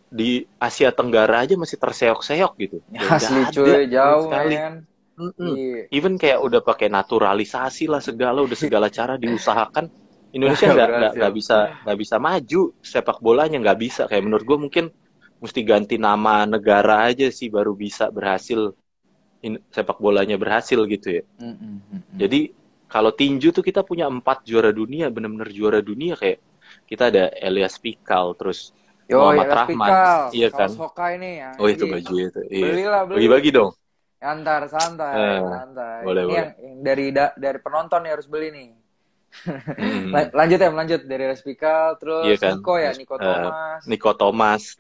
di Asia Tenggara aja masih terseok-seok gitu. Asli cuy, jauh kan. Even kayak udah pakai naturalisasi lah segala cara diusahakan. Indonesia nggak bisa maju sepak bolanya, nggak bisa. Kayak menurut gue mungkin mesti ganti nama negara aja sih baru bisa berhasil sepak bolanya berhasil gitu ya. Jadi kalau tinju tuh kita punya 4 juara dunia, benar-benar juara dunia. Kayak kita ada Elias Pikal, terus Muhammad Rahman, iya kan? Hokai nih, ya. Oh itu baju itu. Iya. Beli. Bagi-bagi dong. Antar santai. Boleh. Yang dari penonton nih harus beli nih. Lanjut dari Respikal, terus kan? Niko Thomas,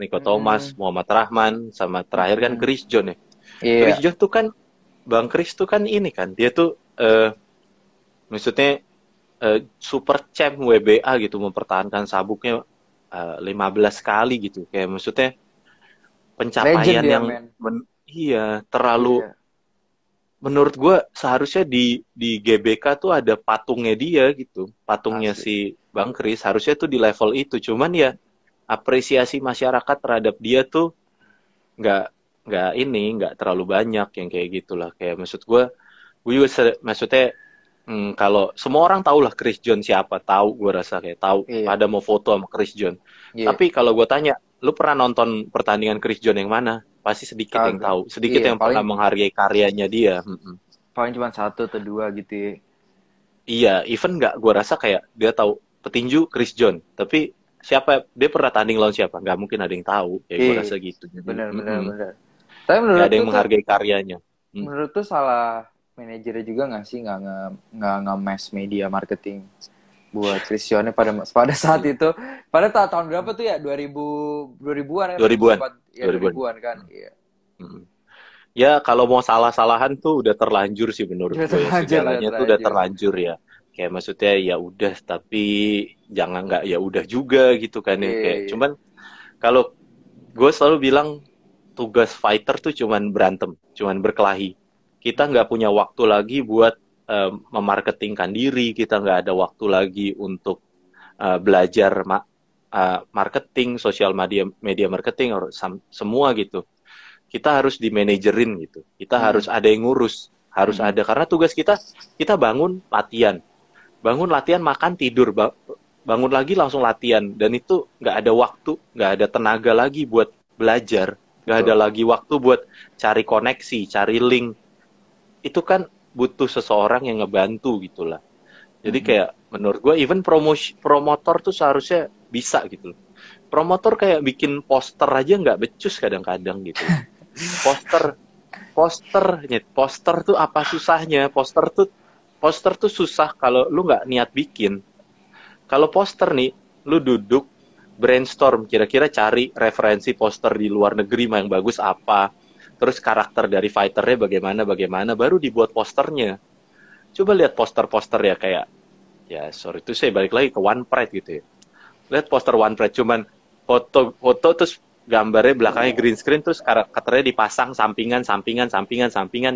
Muhammad Rahman, sama terakhir kan Chris John ya. Chris John tuh kan, Bang Chris tuh kan ini kan, dia tuh Maksudnya super champ WBA gitu mempertahankan sabuknya 15 kali gitu. Kayak maksudnya Legend pencapaian dia, yang men. iya terlalu Iya, menurut gue seharusnya di GBK tuh ada patungnya dia gitu. Patungnya asli. si Bang Kris harusnya tuh di level itu. Cuman ya apresiasi masyarakat terhadap dia tuh nggak nggak terlalu banyak yang kayak gitulah. Kayak maksud gue juga maksudnya kalau semua orang tahu lah Chris John siapa, tahu gue rasa kayak tahu. Iya, Pada mau foto sama Chris John. iya. Tapi kalau gue tanya, lu pernah nonton pertandingan Chris John yang mana? Pasti sedikit yang Kagak. tahu, sedikit Iya, yang paling pernah menghargai karyanya dia. paling cuma satu atau dua gitu ya. Iya, even nggak gue rasa kayak dia tahu petinju Chris John, tapi siapa dia pernah tanding lawan siapa? Nggak mungkin ada yang tahu, kayak gue Iya, rasa gitu. Jadi, benar benar benar. Tapi nggak menurut ada lu yang tuh, menghargai karyanya. Hmm. menurut tuh salah manajernya juga nggak sih, nggak mass media marketing buat Cristiano pada pada saat Iya. itu, pada tahun berapa tuh ya, 2000-an kan, 2000-an, 2004 ya, 2000-an. 2000-an kan, iya. Hmm. Ya, kalau mau salah-salahan tuh udah terlanjur sih menurut Udah gue ya. terlanjur, udah Segalanya tuh udah terlanjur. terlanjur ya. Kayak maksudnya ya udah, tapi jangan nggak ya udah juga gitu kan ya. Iya, Kayak iya. cuman kalau gue selalu bilang tugas fighter tuh cuman berantem, cuman berkelahi. Kita nggak punya waktu lagi buat memarketingkan diri, kita nggak ada waktu lagi untuk belajar marketing, sosial media, media marketing, semua gitu. Kita harus di manajerin gitu. Kita harus Mm-mm. ada yang ngurus, harus Mm-mm. ada karena tugas kita bangun latihan, makan tidur, bangun lagi langsung latihan dan itu nggak ada waktu, nggak ada tenaga lagi buat belajar, nggak ada Betul. lagi waktu buat cari koneksi, cari link. Itu kan butuh seseorang yang ngebantu gitulah. Jadi Mm-mm. kayak menurut gue even promotor tuh seharusnya bisa gitu loh. Promotor kayak bikin poster aja nggak becus kadang-kadang gitu loh. Poster poster tuh apa susahnya? Poster tuh susah kalau lu nggak niat bikin. Kalau poster nih, lu duduk brainstorm kira-kira cari referensi poster di luar negeri yang bagus apa. Terus karakter dari fighternya bagaimana baru dibuat posternya. Coba lihat poster-poster ya kayak ya sorry itu saya balik lagi ke One Pride gitu ya. Lihat poster One Pride cuman foto terus gambarnya belakangnya green screen terus karakternya dipasang sampingan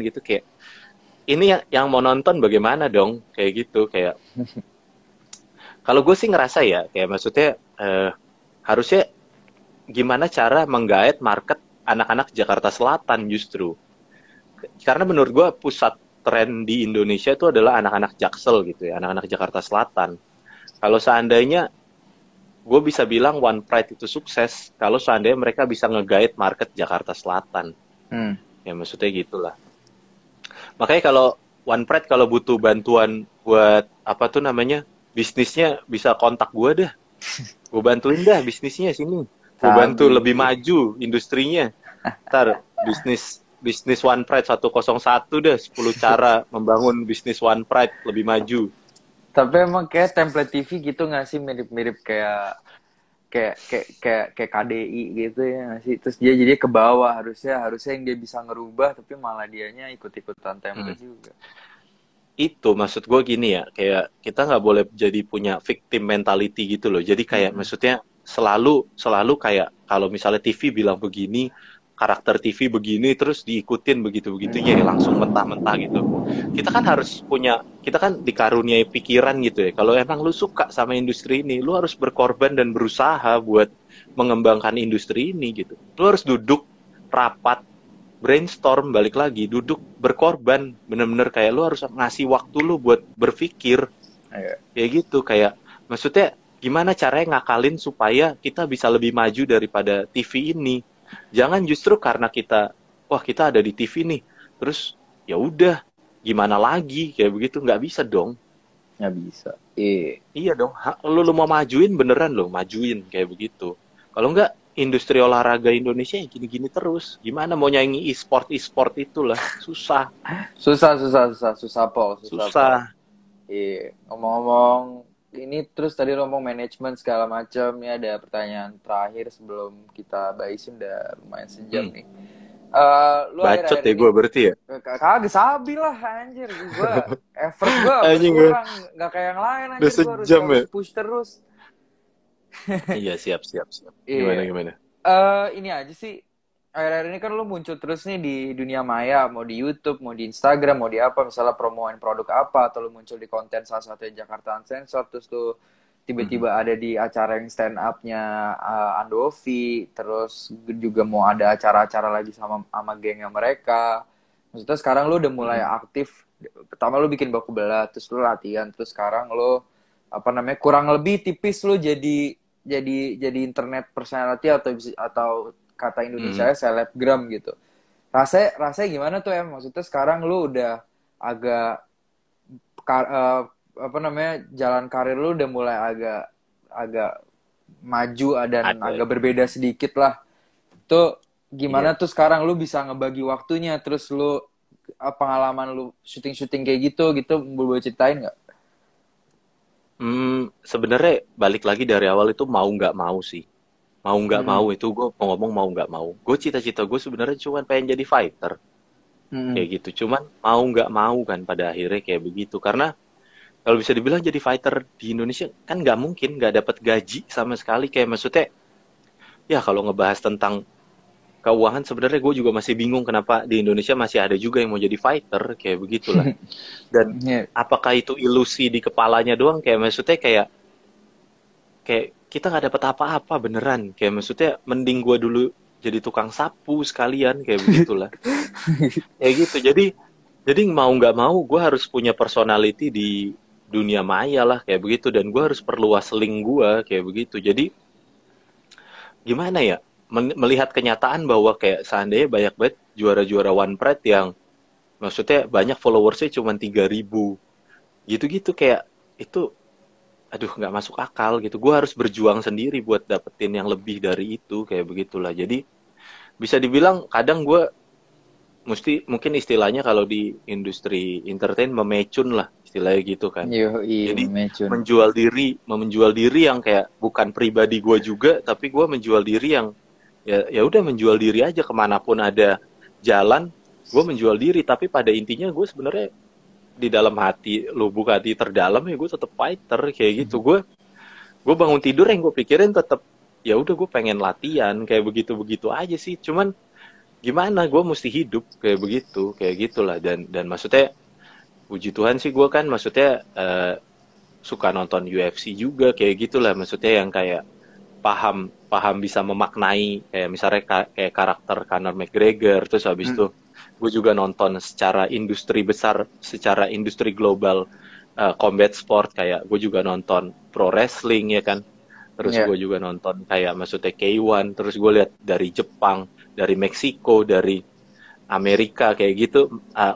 gitu kayak ini yang mau nonton bagaimana dong kayak gitu kayak kalau gue sih ngerasa ya kayak maksudnya harusnya gimana cara menggait market anak-anak Jakarta Selatan justru karena menurut gue pusat tren di Indonesia itu adalah anak-anak Jaksel gitu ya anak-anak Jakarta Selatan kalau seandainya gue bisa bilang One Pride itu sukses kalau seandainya mereka bisa nge-guide market Jakarta Selatan. Hmm. Ya maksudnya gitulah. Makanya kalau One Pride kalau butuh bantuan buat apa tuh namanya bisnisnya bisa kontak gue dah. Gue bantuin dah bisnisnya sini. Gue bantu Sabi. lebih maju industrinya. Ntar bisnis One Pride 101 dah 10 cara membangun bisnis One Pride lebih maju. Tapi emang kayak template TV gitu nggak sih, mirip-mirip kayak kayak KDI gitu ya nggak sih? Terus dia jadi ke bawah, harusnya yang dia bisa ngerubah, tapi malah dianya ikut-ikutan Hmm. template juga. Itu maksud gue gini ya kayak kita nggak boleh jadi punya victim mentality gitu loh jadi kayak Mm-mm. maksudnya selalu selalu kayak kalau misalnya TV bilang begini karakter TV begini terus diikutin begitu begitunya ya langsung mentah-mentah gitu kita kan harus punya kita kan dikaruniai pikiran gitu ya kalau emang lu suka sama industri ini lu harus berkorban dan berusaha buat mengembangkan industri ini gitu lu harus duduk rapat brainstorm balik lagi duduk berkorban bener-bener kayak lu harus ngasih waktu lu buat berpikir Ayo. kayak gitu kayak maksudnya gimana caranya ngakalin supaya kita bisa lebih maju daripada TV ini jangan justru karena kita wah kita ada di TV nih terus ya udah gimana lagi kayak begitu nggak bisa dong Nggak bisa. Iya. iya dong lu mau majuin beneran lo majuin kayak begitu kalau nggak industri olahraga Indonesia yang gini-gini terus gimana mau nyanyi e-sport itulah susah Susah, Pol. susah Iya. Ngomong-ngomong, ini terus tadi ngomong manajemen segala macam. Ini ada pertanyaan terakhir sebelum kita baisin, udah lumayan sejam hmm. nih. Lu Bacot akhir-akhir ya ini gue berarti ya. kagak sabi lah anjir. Effort gue Anjing gue berkurang, nggak kayak yang lain udah anjir. Gue harus sejam ya. harus push terus. Iya siap siap siap. Gimana Iya. gimana? Ini aja sih. Akhir-akhir ini kan lu muncul terus nih di dunia maya, mau di YouTube, mau di Instagram, mau di apa, misalnya promoin produk apa, atau lu muncul di konten salah satunya Jakarta Uncensored, terus tuh Mhm. tiba-tiba ada di acara yang stand up-nya Andovi, terus juga mau ada acara-acara lagi sama gengnya mereka. Maksudnya sekarang lu udah mulai Mhm. aktif. Pertama lu bikin baku belah, terus lu latihan, terus sekarang lu apa namanya kurang lebih tipis lu jadi internet personality atau kata Indonesia Mhm. selebgram gitu. Rasanya gimana tuh em? Maksudnya sekarang lu udah agak apa namanya jalan karir lu udah mulai agak agak maju dan Ada. agak berbeda sedikit lah. Tuh Iya. gimana tuh sekarang lu bisa ngebagi waktunya, terus lu pengalaman lu syuting-syuting kayak gitu boleh ceritain nggak? Sebenarnya balik lagi dari awal itu mau nggak mau sih. Mau nggak mau Mm-mm. itu gue mau ngomong mau nggak mau. Gue cita-cita gue sebenarnya cuma pengen jadi fighter Mm-mm. kayak gitu. Cuman mau nggak mau kan pada akhirnya kayak begitu. Karena kalau bisa dibilang jadi fighter di Indonesia kan nggak mungkin nggak dapat gaji sama sekali. Kayak maksudnya ya kalau ngebahas tentang keuangan sebenarnya gue juga masih bingung kenapa di Indonesia masih ada juga yang mau jadi fighter kayak begitulah. Dan Yeah. apakah itu ilusi di kepalanya doang? Kayak maksudnya kayak kita nggak dapat apa-apa beneran. Kayak maksudnya mending gue dulu jadi tukang sapu sekalian kayak begitulah. Kayak gitu. Jadi mau nggak mau gue harus punya personality di dunia maya lah kayak begitu dan gue harus perluas link gue kayak begitu. Jadi gimana ya? Melihat kenyataan bahwa kayak seandainya banyak banget juara-juara One Pride yang maksudnya banyak followersnya cuma 3.000 gitu-gitu kayak itu aduh nggak masuk akal gitu gue harus berjuang sendiri buat dapetin yang lebih dari itu kayak begitulah jadi bisa dibilang kadang gue mesti mungkin istilahnya kalau di industri entertain memecun lah istilahnya gitu kan Yo, iya, jadi Mecun. menjual diri yang kayak bukan pribadi gue juga tapi gue menjual diri yang ya udah menjual diri aja kemanapun ada jalan gue menjual diri tapi pada intinya gue sebenarnya di dalam hati lubuk hati terdalam ya gue tetap fighter kayak gitu gue bangun tidur yang gue pikirin tetap ya udah gue pengen latihan kayak begitu begitu aja sih cuman gimana gue mesti hidup kayak begitu kayak gitulah dan maksudnya puji Tuhan sih gue kan maksudnya suka nonton UFC juga kayak gitulah maksudnya yang kayak paham paham bisa memaknai kayak misalnya kayak karakter Conor McGregor terus habis Mm. itu gue juga nonton secara industri besar secara industri global combat sport kayak gue juga nonton pro wrestling ya kan terus Ya. gue juga nonton kayak maksudnya K1 terus gue lihat dari Jepang dari Meksiko dari Amerika kayak gitu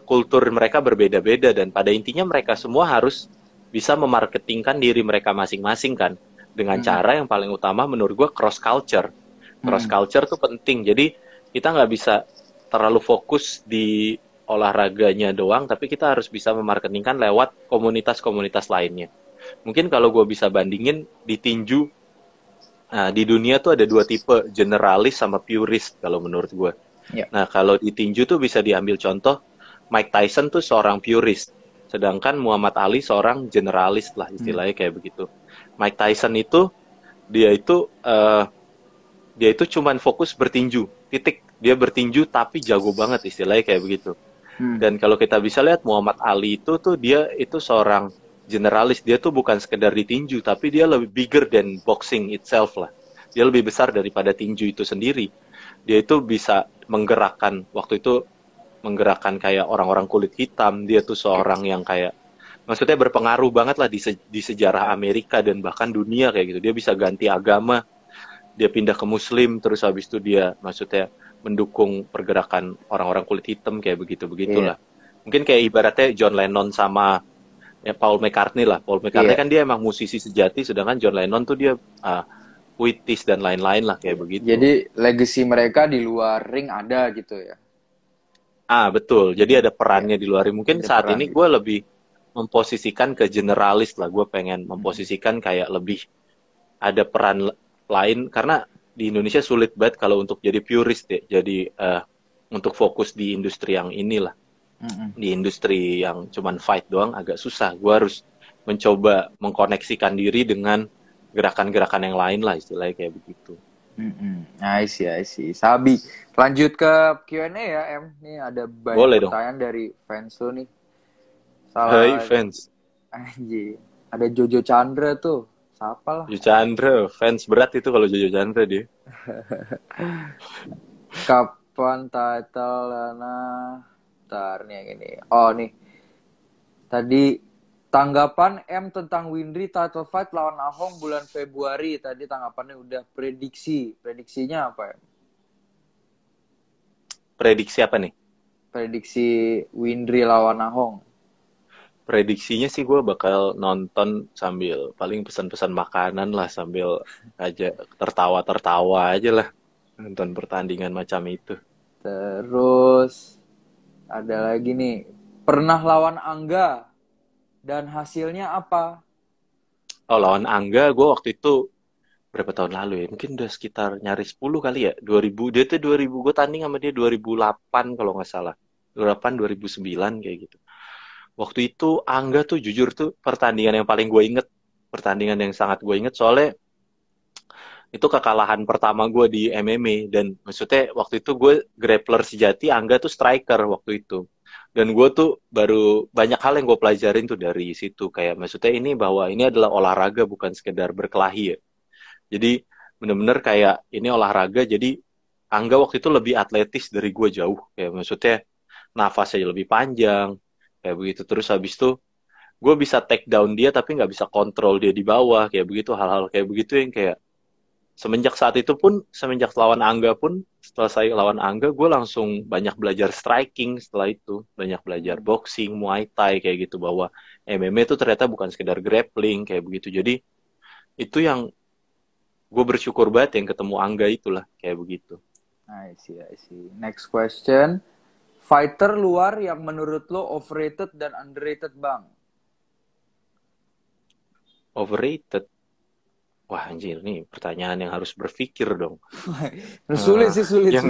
kultur mereka berbeda-beda dan pada intinya mereka semua harus bisa memarketingkan diri mereka masing-masing kan dengan Mm-mm. cara yang paling utama menurut gue cross Mm-mm. culture tuh penting jadi kita nggak bisa terlalu fokus di olahraganya doang tapi kita harus bisa memarketingkan lewat komunitas-komunitas lainnya mungkin kalau gue bisa bandingin di tinju di dunia tuh ada dua tipe generalis sama purist kalau menurut gue. Ya. Nah, kalau di tinju tuh bisa diambil contoh Mike Tyson tuh seorang purist, sedangkan Muhammad Ali seorang generalis lah Mm. istilahnya kayak begitu. Mike Tyson itu dia itu eh, dia itu cuman fokus bertinju, titik. Dia bertinju tapi jago banget istilahnya kayak begitu. Mm. Dan kalau kita bisa lihat Muhammad Ali itu tuh dia itu seorang generalis, dia tuh bukan sekedar di tinju, tapi dia lebih bigger than boxing itself lah. Dia lebih besar daripada tinju itu sendiri. Dia itu bisa menggerakkan waktu itu menggerakkan kayak orang-orang kulit hitam. Dia tuh seorang yang kayak maksudnya berpengaruh banget lah di sejarah Amerika dan bahkan dunia kayak gitu. Dia bisa ganti agama, dia pindah ke Muslim, terus habis itu dia maksudnya mendukung pergerakan orang-orang kulit hitam kayak Iya. begitu-begitulah. Mungkin kayak ibaratnya John Lennon sama ya Paul McCartney lah. Paul McCartney Iya. kan dia emang musisi sejati, sedangkan John Lennon tuh dia puitis dan lain-lain lah kayak begitu. Jadi legacy mereka di luar ring ada gitu ya. Betul. Jadi ada Iya. perannya di luar. Mungkin Ada saat peran ini gitu. gue lebih memposisikan ke generalis lah. Gue pengen Mm. memposisikan kayak lebih ada peran lain karena di Indonesia sulit banget kalau untuk jadi purist ya. Jadi untuk fokus di industri yang inilah, di industri yang cuman fight doang agak susah. Gue harus mencoba mengkoneksikan diri dengan gerakan-gerakan yang lain lah, istilahnya kayak begitu. I see. Sabi, lanjut ke Q&A ya, Em. Nih ada banyak Boleh dong. pertanyaan dari fans lu nih. Hai fans. Anjir. Ada Jojo Chandra tuh. Siapa lah? Jojo Chandra, fans berat itu kalau Jojo Chandra dia. Kapan title Lana? Ntar nih yang ini. Oh nih. Tadi tanggapan M tentang Windry title fight lawan Ahong bulan Februari. Tadi tanggapannya udah prediksi. Prediksinya apa ya? Prediksi apa nih? Prediksi Windry lawan Ahong. Prediksinya sih gue bakal nonton sambil paling pesan-pesan makanan lah, sambil aja tertawa-tertawa aja lah nonton pertandingan macam itu. Terus ada lagi nih, pernah lawan Angga dan hasilnya apa? Oh, lawan Angga gue waktu itu berapa tahun lalu ya? Mungkin udah sekitar nyaris 10 kali ya. 2000, dia tuh 2000, gue tanding sama dia 2008 kalau nggak salah. 2008, 2009 kayak gitu. Waktu itu Angga tuh jujur tuh pertandingan yang paling gue inget. Pertandingan yang sangat gue inget soalnya itu kekalahan pertama gue di MMA. Dan maksudnya waktu itu gue grappler sejati, Angga tuh striker waktu itu. Dan gue tuh baru banyak hal yang gue pelajarin tuh dari situ. Kayak maksudnya ini bahwa ini adalah olahraga bukan sekedar berkelahi ya. Jadi bener-bener kayak ini olahraga, jadi Angga waktu itu lebih atletis dari gue jauh. Kayak maksudnya nafasnya lebih panjang, kayak begitu. Terus habis itu gue bisa take down dia tapi nggak bisa kontrol dia di bawah, kayak begitu. Hal-hal kayak begitu yang kayak semenjak saat itu pun, semenjak lawan Angga pun, setelah saya lawan Angga, gue langsung banyak belajar striking setelah itu. Banyak belajar boxing, muay thai, kayak gitu. Bahwa MMA itu ternyata bukan sekedar grappling, kayak begitu. Jadi itu yang gue bersyukur banget yang ketemu Angga itulah, kayak begitu. I see. Next question. Fighter luar yang menurut lo overrated dan underrated, Bang? Overrated? Wah anjir, nih pertanyaan yang harus berpikir dong. Sulit. Yang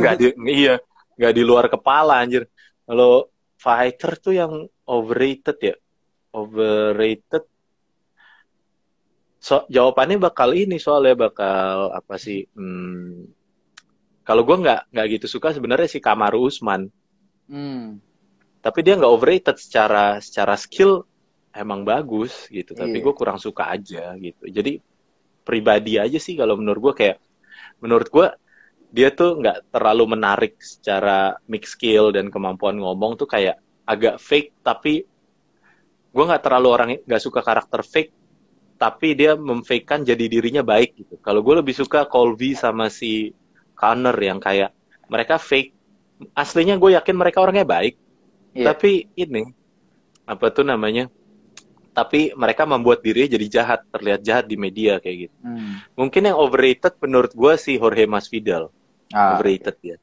nggak di luar kepala anjir. Kalau fighter tuh yang overrated ya, overrated. Jawabannya bakal ini, soalnya bakal apa sih? Kalau gue nggak gitu suka sebenarnya si Kamaru Usman. Tapi dia nggak overrated, secara skill emang bagus gitu. Tapi gue kurang suka aja gitu. Jadi pribadi aja sih kalau menurut gue, kayak menurut gue dia tuh nggak terlalu menarik secara mix skill dan kemampuan ngomong tuh, kayak agak fake. Tapi gue nggak terlalu orang nggak suka karakter fake, tapi dia memfakekan jadi dirinya baik gitu. Kalau gue lebih suka Colby sama si Conor yang kayak mereka fake, aslinya gue yakin mereka orangnya baik, tapi ini apa tuh namanya? Tapi mereka membuat dirinya jadi jahat, terlihat jahat di media kayak gitu. Mungkin yang overrated menurut gue si Jorge Masvidal. Overrated ya.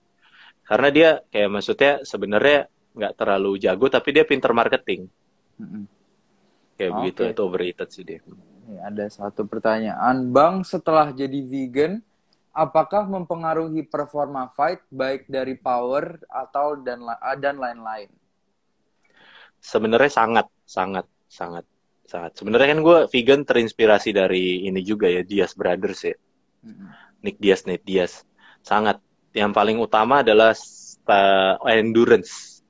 Karena dia kayak maksudnya sebenarnya nggak terlalu jago, tapi dia pinter marketing. Kayak begitu, itu overrated sih dia. Ada satu pertanyaan, Bang, setelah jadi vegan, apakah mempengaruhi performa fight baik dari power atau dan lain-lain? Sebenarnya sangat. Sebenarnya kan gue vegan terinspirasi dari ini juga ya, Diaz Brothers ya. Nick Diaz. Sangat. Yang paling utama adalah endurance.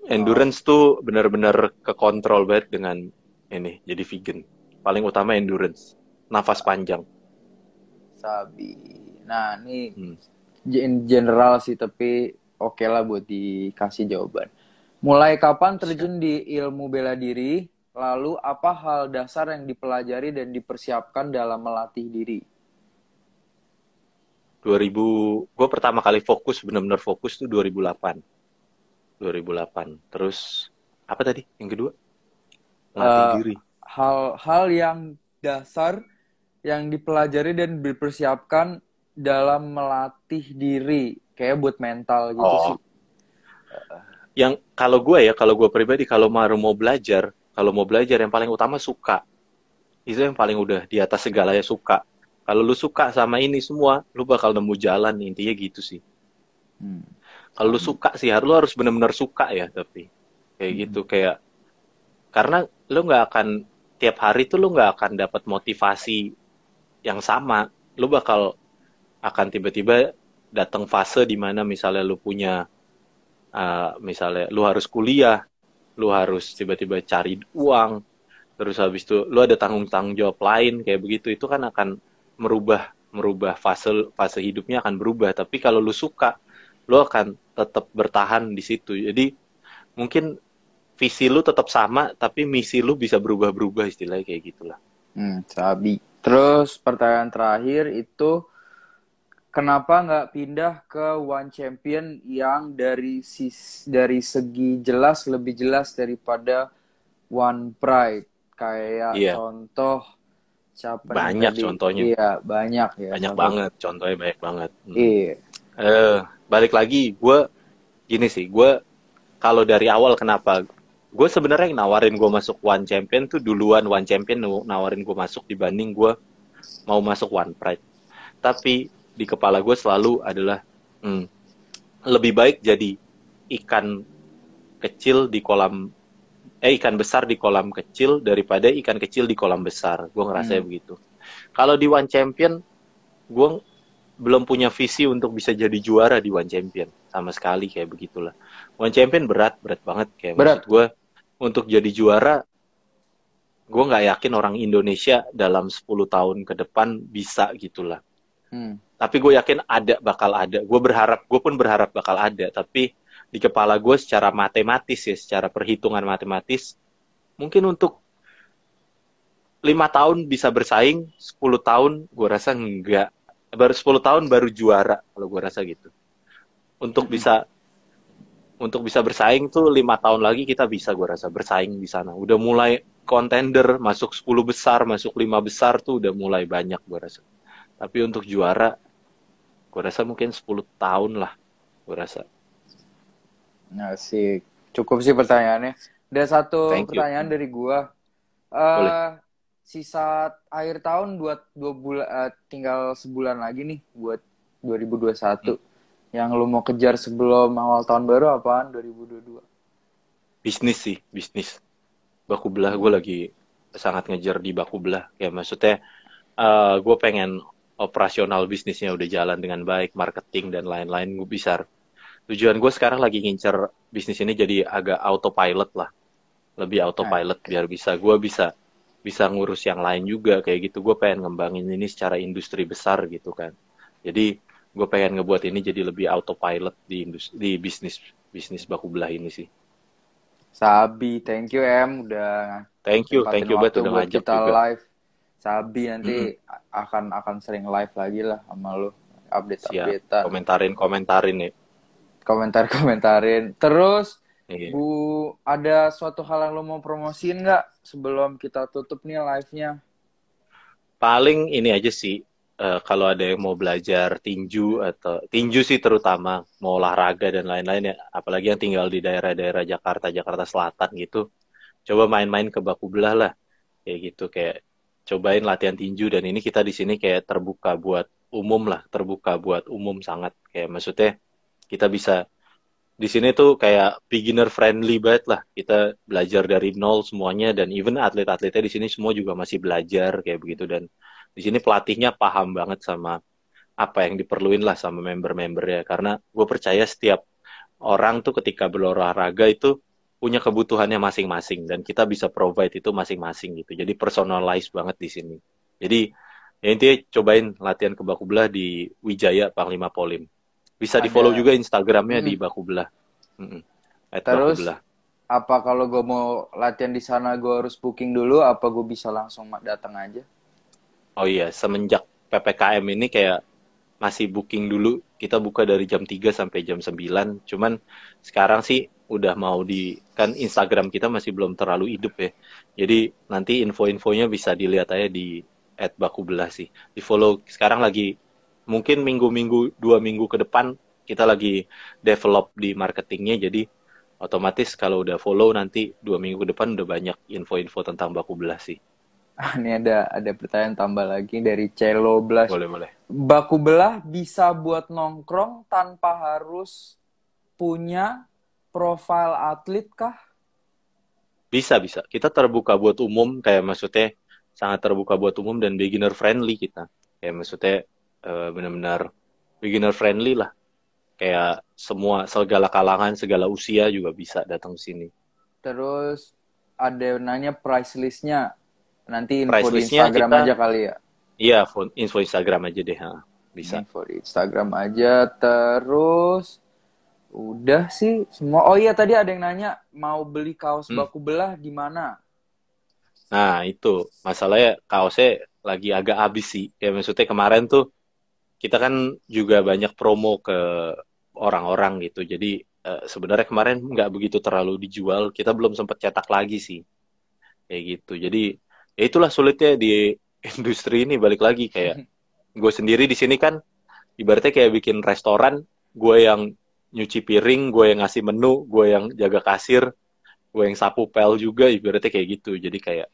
Endurance tuh benar-benar kekontrol banget dengan ini, jadi vegan. Paling utama endurance. Nafas panjang. Sabi. Nah, ini in general sih, tapi oke lah buat dikasih jawaban. Mulai kapan terjun di ilmu bela diri? Lalu apa hal dasar yang dipelajari dan dipersiapkan dalam melatih diri? 2000, gue pertama kali benar-benar fokus tuh 2008. Terus apa tadi? Yang kedua? Melatih diri. Hal yang dasar yang dipelajari dan dipersiapkan dalam melatih diri, kayak buat mental gitu sih. Yang kalau gue pribadi kalau mau belajar yang paling utama suka. Itu yang paling udah di atas segalanya, suka. Kalau lu suka sama ini semua, lu bakal nemu jalan, intinya gitu sih. Kalau lu suka sih, lu harus benar-benar suka ya, tapi kayak gitu, kayak karena lu nggak akan tiap hari tuh lu nggak akan dapat motivasi yang sama. Lu bakal akan tiba-tiba datang fase di mana misalnya lu punya misalnya lu harus kuliah, lu harus tiba-tiba cari uang, terus habis itu lu ada tanggung-tanggung jawab lain kayak begitu, itu kan akan merubah merubah fase fase hidupnya akan berubah. Tapi kalau lu suka, lu akan tetap bertahan di situ. Jadi mungkin visi lu tetap sama, tapi misi lu bisa berubah-berubah, istilahnya kayak gitulah. Sabi. Terus pertanyaan terakhir itu, kenapa nggak pindah ke One Champion yang dari segi jelas lebih jelas daripada One Pride? Kayak Iya, contoh siapa nih banyak tadi? contohnya. Iya, banyak ya. Banyak Contoh. banget, contohnya banyak banget. Iya. Balik lagi, gue gini sih, gue kalau dari awal kenapa gue sebenarnya yang nawarin gue masuk One Champion tuh duluan. One Champion nawarin gue masuk dibanding gue mau masuk One Pride. Tapi di kepala gue selalu adalah lebih baik jadi ikan kecil di kolam ikan besar di kolam kecil daripada ikan kecil di kolam besar. Gue ngerasanya begitu. Kalau di One Champion, gue belum punya visi untuk bisa jadi juara di One Champion sama sekali, kayak begitulah. One Champion berat banget, kayak Berat. maksud gue untuk jadi juara, gue nggak yakin orang Indonesia dalam 10 tahun ke depan bisa gitulah. Tapi gue yakin bakal ada. Gue pun berharap bakal ada. Tapi di kepala gue secara matematis ya, secara perhitungan matematis, mungkin untuk 5 tahun bisa bersaing, 10 tahun gue rasa enggak. Baru 10 tahun baru juara kalau gue rasa gitu. Untuk bisa bersaing tuh 5 tahun lagi kita bisa, gue rasa bersaing di sana. Udah mulai contender, masuk 10 besar, masuk 5 besar tuh udah mulai banyak gue rasa. Tapi untuk juara, gue rasa mungkin 10 tahun lah, gue rasa. Nah sih, cukup sih pertanyaannya. Ada satu Thank you. pertanyaan dari gue. Boleh. Sisa akhir tahun buat 2 bulan, tinggal sebulan lagi nih buat 2021. Yang lu mau kejar sebelum awal tahun baru apaan 2022? Bisnis sih, bisnis. Baku belah, gue lagi sangat ngejar di baku belah. Ya maksudnya, gue pengen operasional bisnisnya udah jalan dengan baik, marketing dan lain-lain. Gue bisa. Tujuan gue sekarang lagi ngincer bisnis ini jadi agak autopilot lah. Lebih autopilot biar gue bisa ngurus yang lain juga kayak gitu. Gue pengen ngembangin ini secara industri besar gitu kan. Jadi gue pengen ngebuat ini jadi lebih autopilot di bisnis baku belah ini sih. Sabi, thank you udah Thank you banget udah ngajak kita juga. live. Sabi nanti akan sering live lagi lah sama lu, update-updatean. Komentarin ya. Komentarin. Terus Iya. Bu, ada suatu hal yang lo mau promosiin nggak sebelum kita tutup nih live-nya? Paling ini aja sih, kalau ada yang mau belajar tinju sih terutama, mau olahraga dan lain-lain ya, apalagi yang tinggal di daerah-daerah Jakarta Selatan gitu, coba main-main ke Baku Belah lah, kayak gitu, kayak cobain latihan tinju. Dan ini kita di sini kayak terbuka buat umum sangat, kayak maksudnya kita bisa di sini tuh kayak beginner friendly banget lah. Kita belajar dari nol semuanya, dan even atlet-atletnya di sini semua juga masih belajar kayak begitu. Dan di sini pelatihnya paham banget sama apa yang diperluin lah sama member-membernya. Karena gue percaya setiap orang tuh ketika berolahraga itu punya kebutuhannya masing-masing, dan kita bisa provide itu masing-masing gitu. Jadi personalize banget di sini. Jadi ya intinya cobain latihan ke baku belah di Wijaya Panglima Polim. Bisa di-follow juga Instagramnya di Baku Belah. Terus, Baku Belah. apa kalau gue mau latihan di sana gue harus booking dulu? Apa gue bisa langsung datang aja? Oh iya, semenjak PPKM ini kayak masih booking dulu. Kita buka dari jam 3 sampai jam 9. Cuman sekarang sih udah mau kan Instagram kita masih belum terlalu hidup ya. Jadi nanti info-infonya bisa dilihat aja di @bakubelah sih. Di-follow sekarang lagi. Mungkin 2 minggu ke depan kita lagi develop di marketingnya, jadi otomatis kalau udah follow nanti 2 minggu ke depan udah banyak info-info tentang baku belah sih. Ini ada pertanyaan tambah lagi dari Celo Blush. Boleh, boleh. Baku belah bisa buat nongkrong tanpa harus punya profil atlet kah? Bisa, bisa. Kita terbuka buat umum, kayak maksudnya sangat terbuka buat umum dan beginner friendly kita. Kayak maksudnya benar-benar beginner friendly lah. Kayak semua, segala kalangan, segala usia juga bisa datang ke sini. Terus ada yang nanya price listnya. Nanti info Price di listnya Instagram kita, aja kali ya. iya, info Instagram aja deh. Ha. Bisa. Info di Instagram aja. Terus udah sih semua. Oh iya tadi ada yang nanya mau beli kaos Hmm. baku belah di mana? Nah, itu. Masalahnya kaosnya lagi agak habis sih. Kayak maksudnya kemarin tuh kita kan juga banyak promo ke orang-orang gitu. Jadi sebenarnya kemarin nggak begitu terlalu dijual. Kita belum sempat cetak lagi sih. Kayak gitu. Jadi ya itulah sulitnya di industri ini. Balik lagi kayak gue sendiri di sini kan ibaratnya kayak bikin restoran. Gue yang nyuci piring, gue yang ngasih menu, gue yang jaga kasir, gue yang sapu pel juga. Ibaratnya kayak gitu. Jadi kayak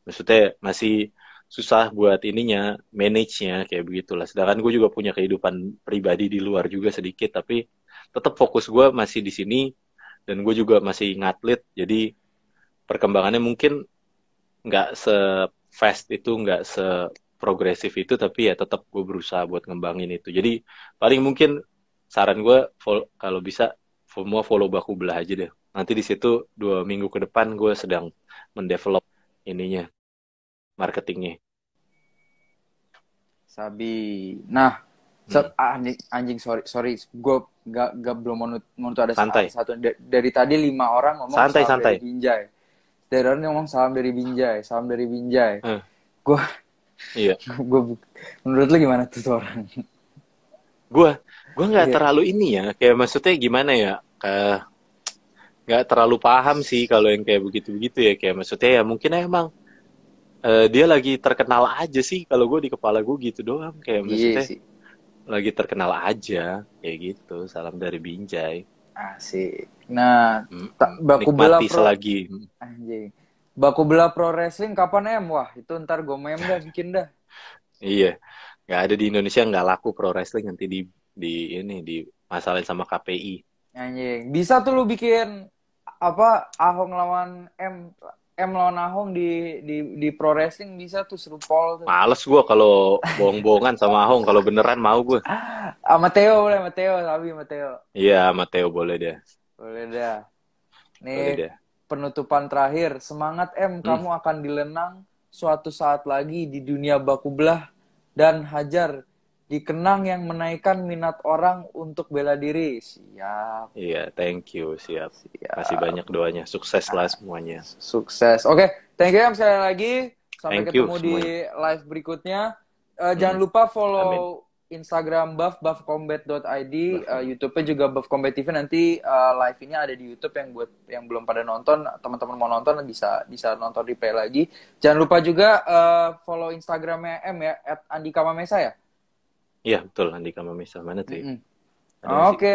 maksudnya masih susah buat ininya, manage-nya kayak begitulah. Sedangkan gue juga punya kehidupan pribadi di luar juga sedikit, tapi tetap fokus gue masih di sini dan gue juga masih ngatlet. Jadi perkembangannya mungkin nggak se-fast itu, nggak se-progresif itu, tapi ya tetap gue berusaha buat ngembangin itu. Jadi paling mungkin saran gue kalau bisa semua follow Baku Belah aja deh. Nanti di situ 2 minggu ke depan gue sedang mendevelop ininya, marketingnya. Sabi. Nah, Hmm. anjing sorry gue gak belum mau ada Santai, satu dari tadi 5 orang ngomong santai, salam dari santai. Binjai. Dari orang ngomong salam dari Binjai, salam dari Binjai. Eh, Gue iya, gue menurut lu gimana tuh orang? gue nggak Iya. terlalu ini ya, kayak maksudnya gimana ya, nggak terlalu paham sih kalau yang kayak begitu-begitu ya, kayak maksudnya ya mungkin emang dia lagi terkenal aja sih, kalau gue di kepala gue gitu doang, kayak Iya maksudnya sih. lagi terkenal aja, kayak gitu. Salam dari Binjai. Asik. Nah, Mm-mm. baku belah Nikmati pro selagi. anjing. Baku belah pro wrestling kapan Wah, itu ntar gue meme dah bikin dah. Iya, nggak ada di Indonesia, nggak laku pro wrestling, nanti di ini di masalahin sama KPI. Anjing. Bisa tuh lu bikin apa Ahong lawan M lawan Ahong di pro wrestling bisa tuh seru pol tuh. Males gue kalau bohong-bohongan sama Ahong. Kalau beneran mau gue. Ah, Mateo boleh, Mateo, Sabi Mateo. Iya, Mateo boleh deh. Boleh dah. Boleh Nih deh. penutupan terakhir. Semangat Hmm. kamu akan dilenang suatu saat lagi di dunia baku belah dan hajar dikenang yang menaikkan minat orang untuk bela diri. Siap, Iya, thank you. Siap. Kasih siap. banyak doanya. Sukses lah semuanya. Sukses. Oke, thank you sekali lagi. Sampai Thank you ketemu di semuanya. live berikutnya. Jangan Hmm. lupa Amin. follow Instagram buffcombat.id, Bahkan. YouTube-nya juga Buff Combat TV. Nanti live ini ada di YouTube yang buat yang belum pada nonton, teman-teman mau nonton bisa bisa nonton replay lagi. Jangan lupa juga follow Instagramnya ya @andika_mamesa ya. Iya, betul. Andika Mamesa. Mana tuh ya? Mm-mm. Ada nggak sih? Oke.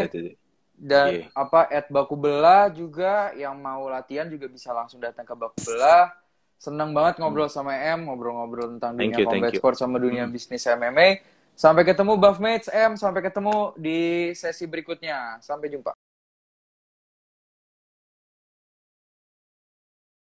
Dan Iya. apa Baku Belah juga yang mau latihan juga bisa langsung datang ke Baku Belah. Seneng banget Hmm. ngobrol sama ngobrol-ngobrol tentang Thank dunia you, thank combat you. sport sama dunia Hmm. bisnis MMA. Sampai ketemu Buffmates sampai ketemu di sesi berikutnya. Sampai jumpa.